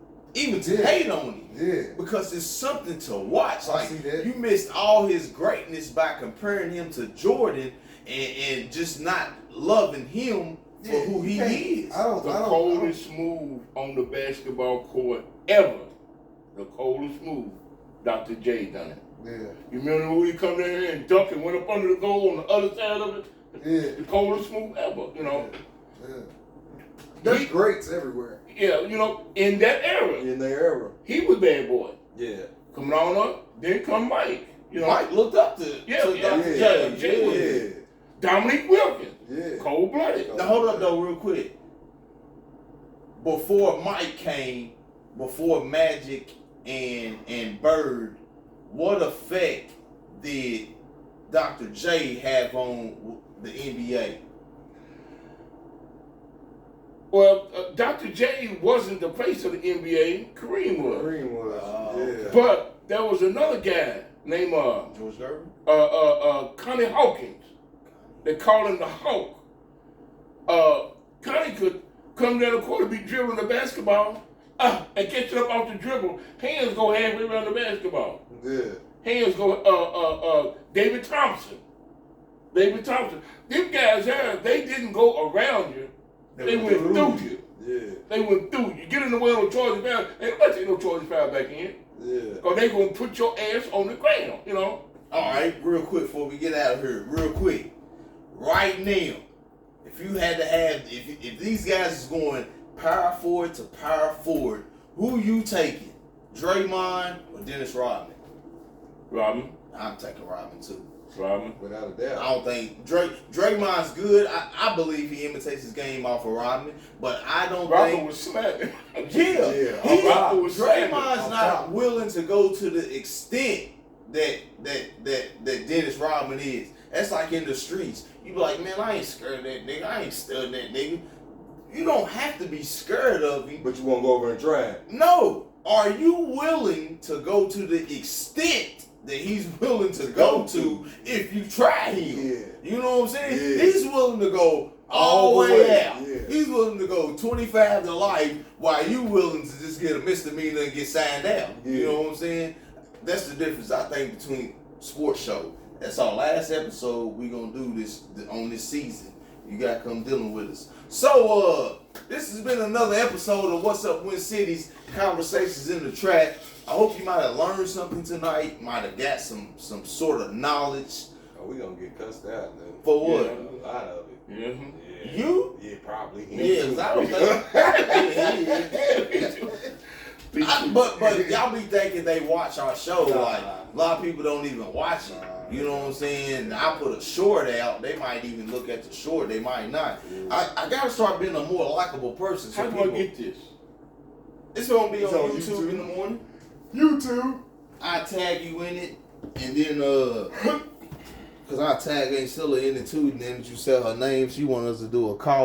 C: hate on him.
B: Yeah.
C: Because it's something to watch.
B: I see that.
C: You missed all his greatness by comparing him to Jordan and just not loving him for who he is.
A: The coldest move on the basketball court ever. The coldest move. Dr. J done it.
B: Yeah.
A: You remember when he come in here and dunked and went up under the goal on the other side of it?
B: Yeah.
A: The coldest move ever,
B: Yeah. There's greats everywhere.
A: Yeah, in that era.
B: In their era.
A: He was bad boy.
B: Yeah.
A: Coming on up, then come Mike.
C: Mike looked up to Dr. J.
A: Dominique Wilkins.
B: Yeah.
A: Cold-blooded.
C: Now hold up though real quick. Before Mike came, before Magic and Bird, what effect did Dr. J have on the NBA?
A: Well, Dr. J wasn't the face of the NBA. Kareem was.
B: Kareem was. Yeah.
A: But there was another guy named
C: George Gervin?
A: Connie Hawkins. They call him the Hawk. Connie could come down the court and be dribbling the basketball and catch it up off the dribble. Hands go halfway around the basketball.
B: Yeah.
A: Hands go, David Thompson. Them guys there, they didn't go around you. They went through you.
B: Yeah.
A: They went through you. Get in the way on charge foul. Ain't much ain't no charge foul back in.
B: Yeah.
A: Because they going to put your ass on the ground, All
C: right, real quick before we get out of here, real quick. Right now, if you had to have, if these guys is going power forward to power forward, who you taking? Draymond or Dennis Rodman?
A: Rodman.
C: I'm taking Rodman too.
A: Rodman.
B: Without a doubt.
C: I don't think Draymond's good. I believe he imitates his game off of Rodman, but I don't
A: Rodman
C: think
A: was slapping.
C: Draymond's not willing to go to the extent that Dennis Rodman is. That's like in the streets. You be like, man, I ain't scared of that nigga. I ain't studying that nigga. You don't have to be scared of him.
B: But you won't go over and try it.
C: No. Are you willing to go to the extent that he's willing to go to if you try him?
B: Yeah.
C: You know what I'm saying?
B: Yeah.
C: He's willing to go all the way out.
B: Yeah.
C: He's willing to go 25 to life while you willing to just get a misdemeanor and get signed out.
B: Yeah.
C: You know what I'm saying? That's the difference, I think, between sports show. That's our last episode we gonna do this on this season. You gotta come dealing with us. So this has been another episode of What's Up Win City's Conversations in the Trap. I hope you might have learned something tonight. Might have got some sort of knowledge.
B: Oh, we gonna get cussed out now.
C: For what?
B: A lot of it.
A: Mm-hmm.
B: Yeah.
C: You?
B: Yeah, probably.
C: Yeah, 'cause I don't think. But y'all be thinking they watch our show.
B: Nah.
C: Like a lot of people don't even watch it. You know what I'm saying? I put a short out. They might even look at the short. They might not. I gotta start being a more likable person. So
A: How do I get this?
C: It's gonna be
B: It's
C: on
B: on
C: YouTube
B: YouTube.
C: in the morning.
B: YouTube.
C: I tag you in it, and then cause I tag Aunt Scylla in it too. And then you sell her name. She want us to do a call.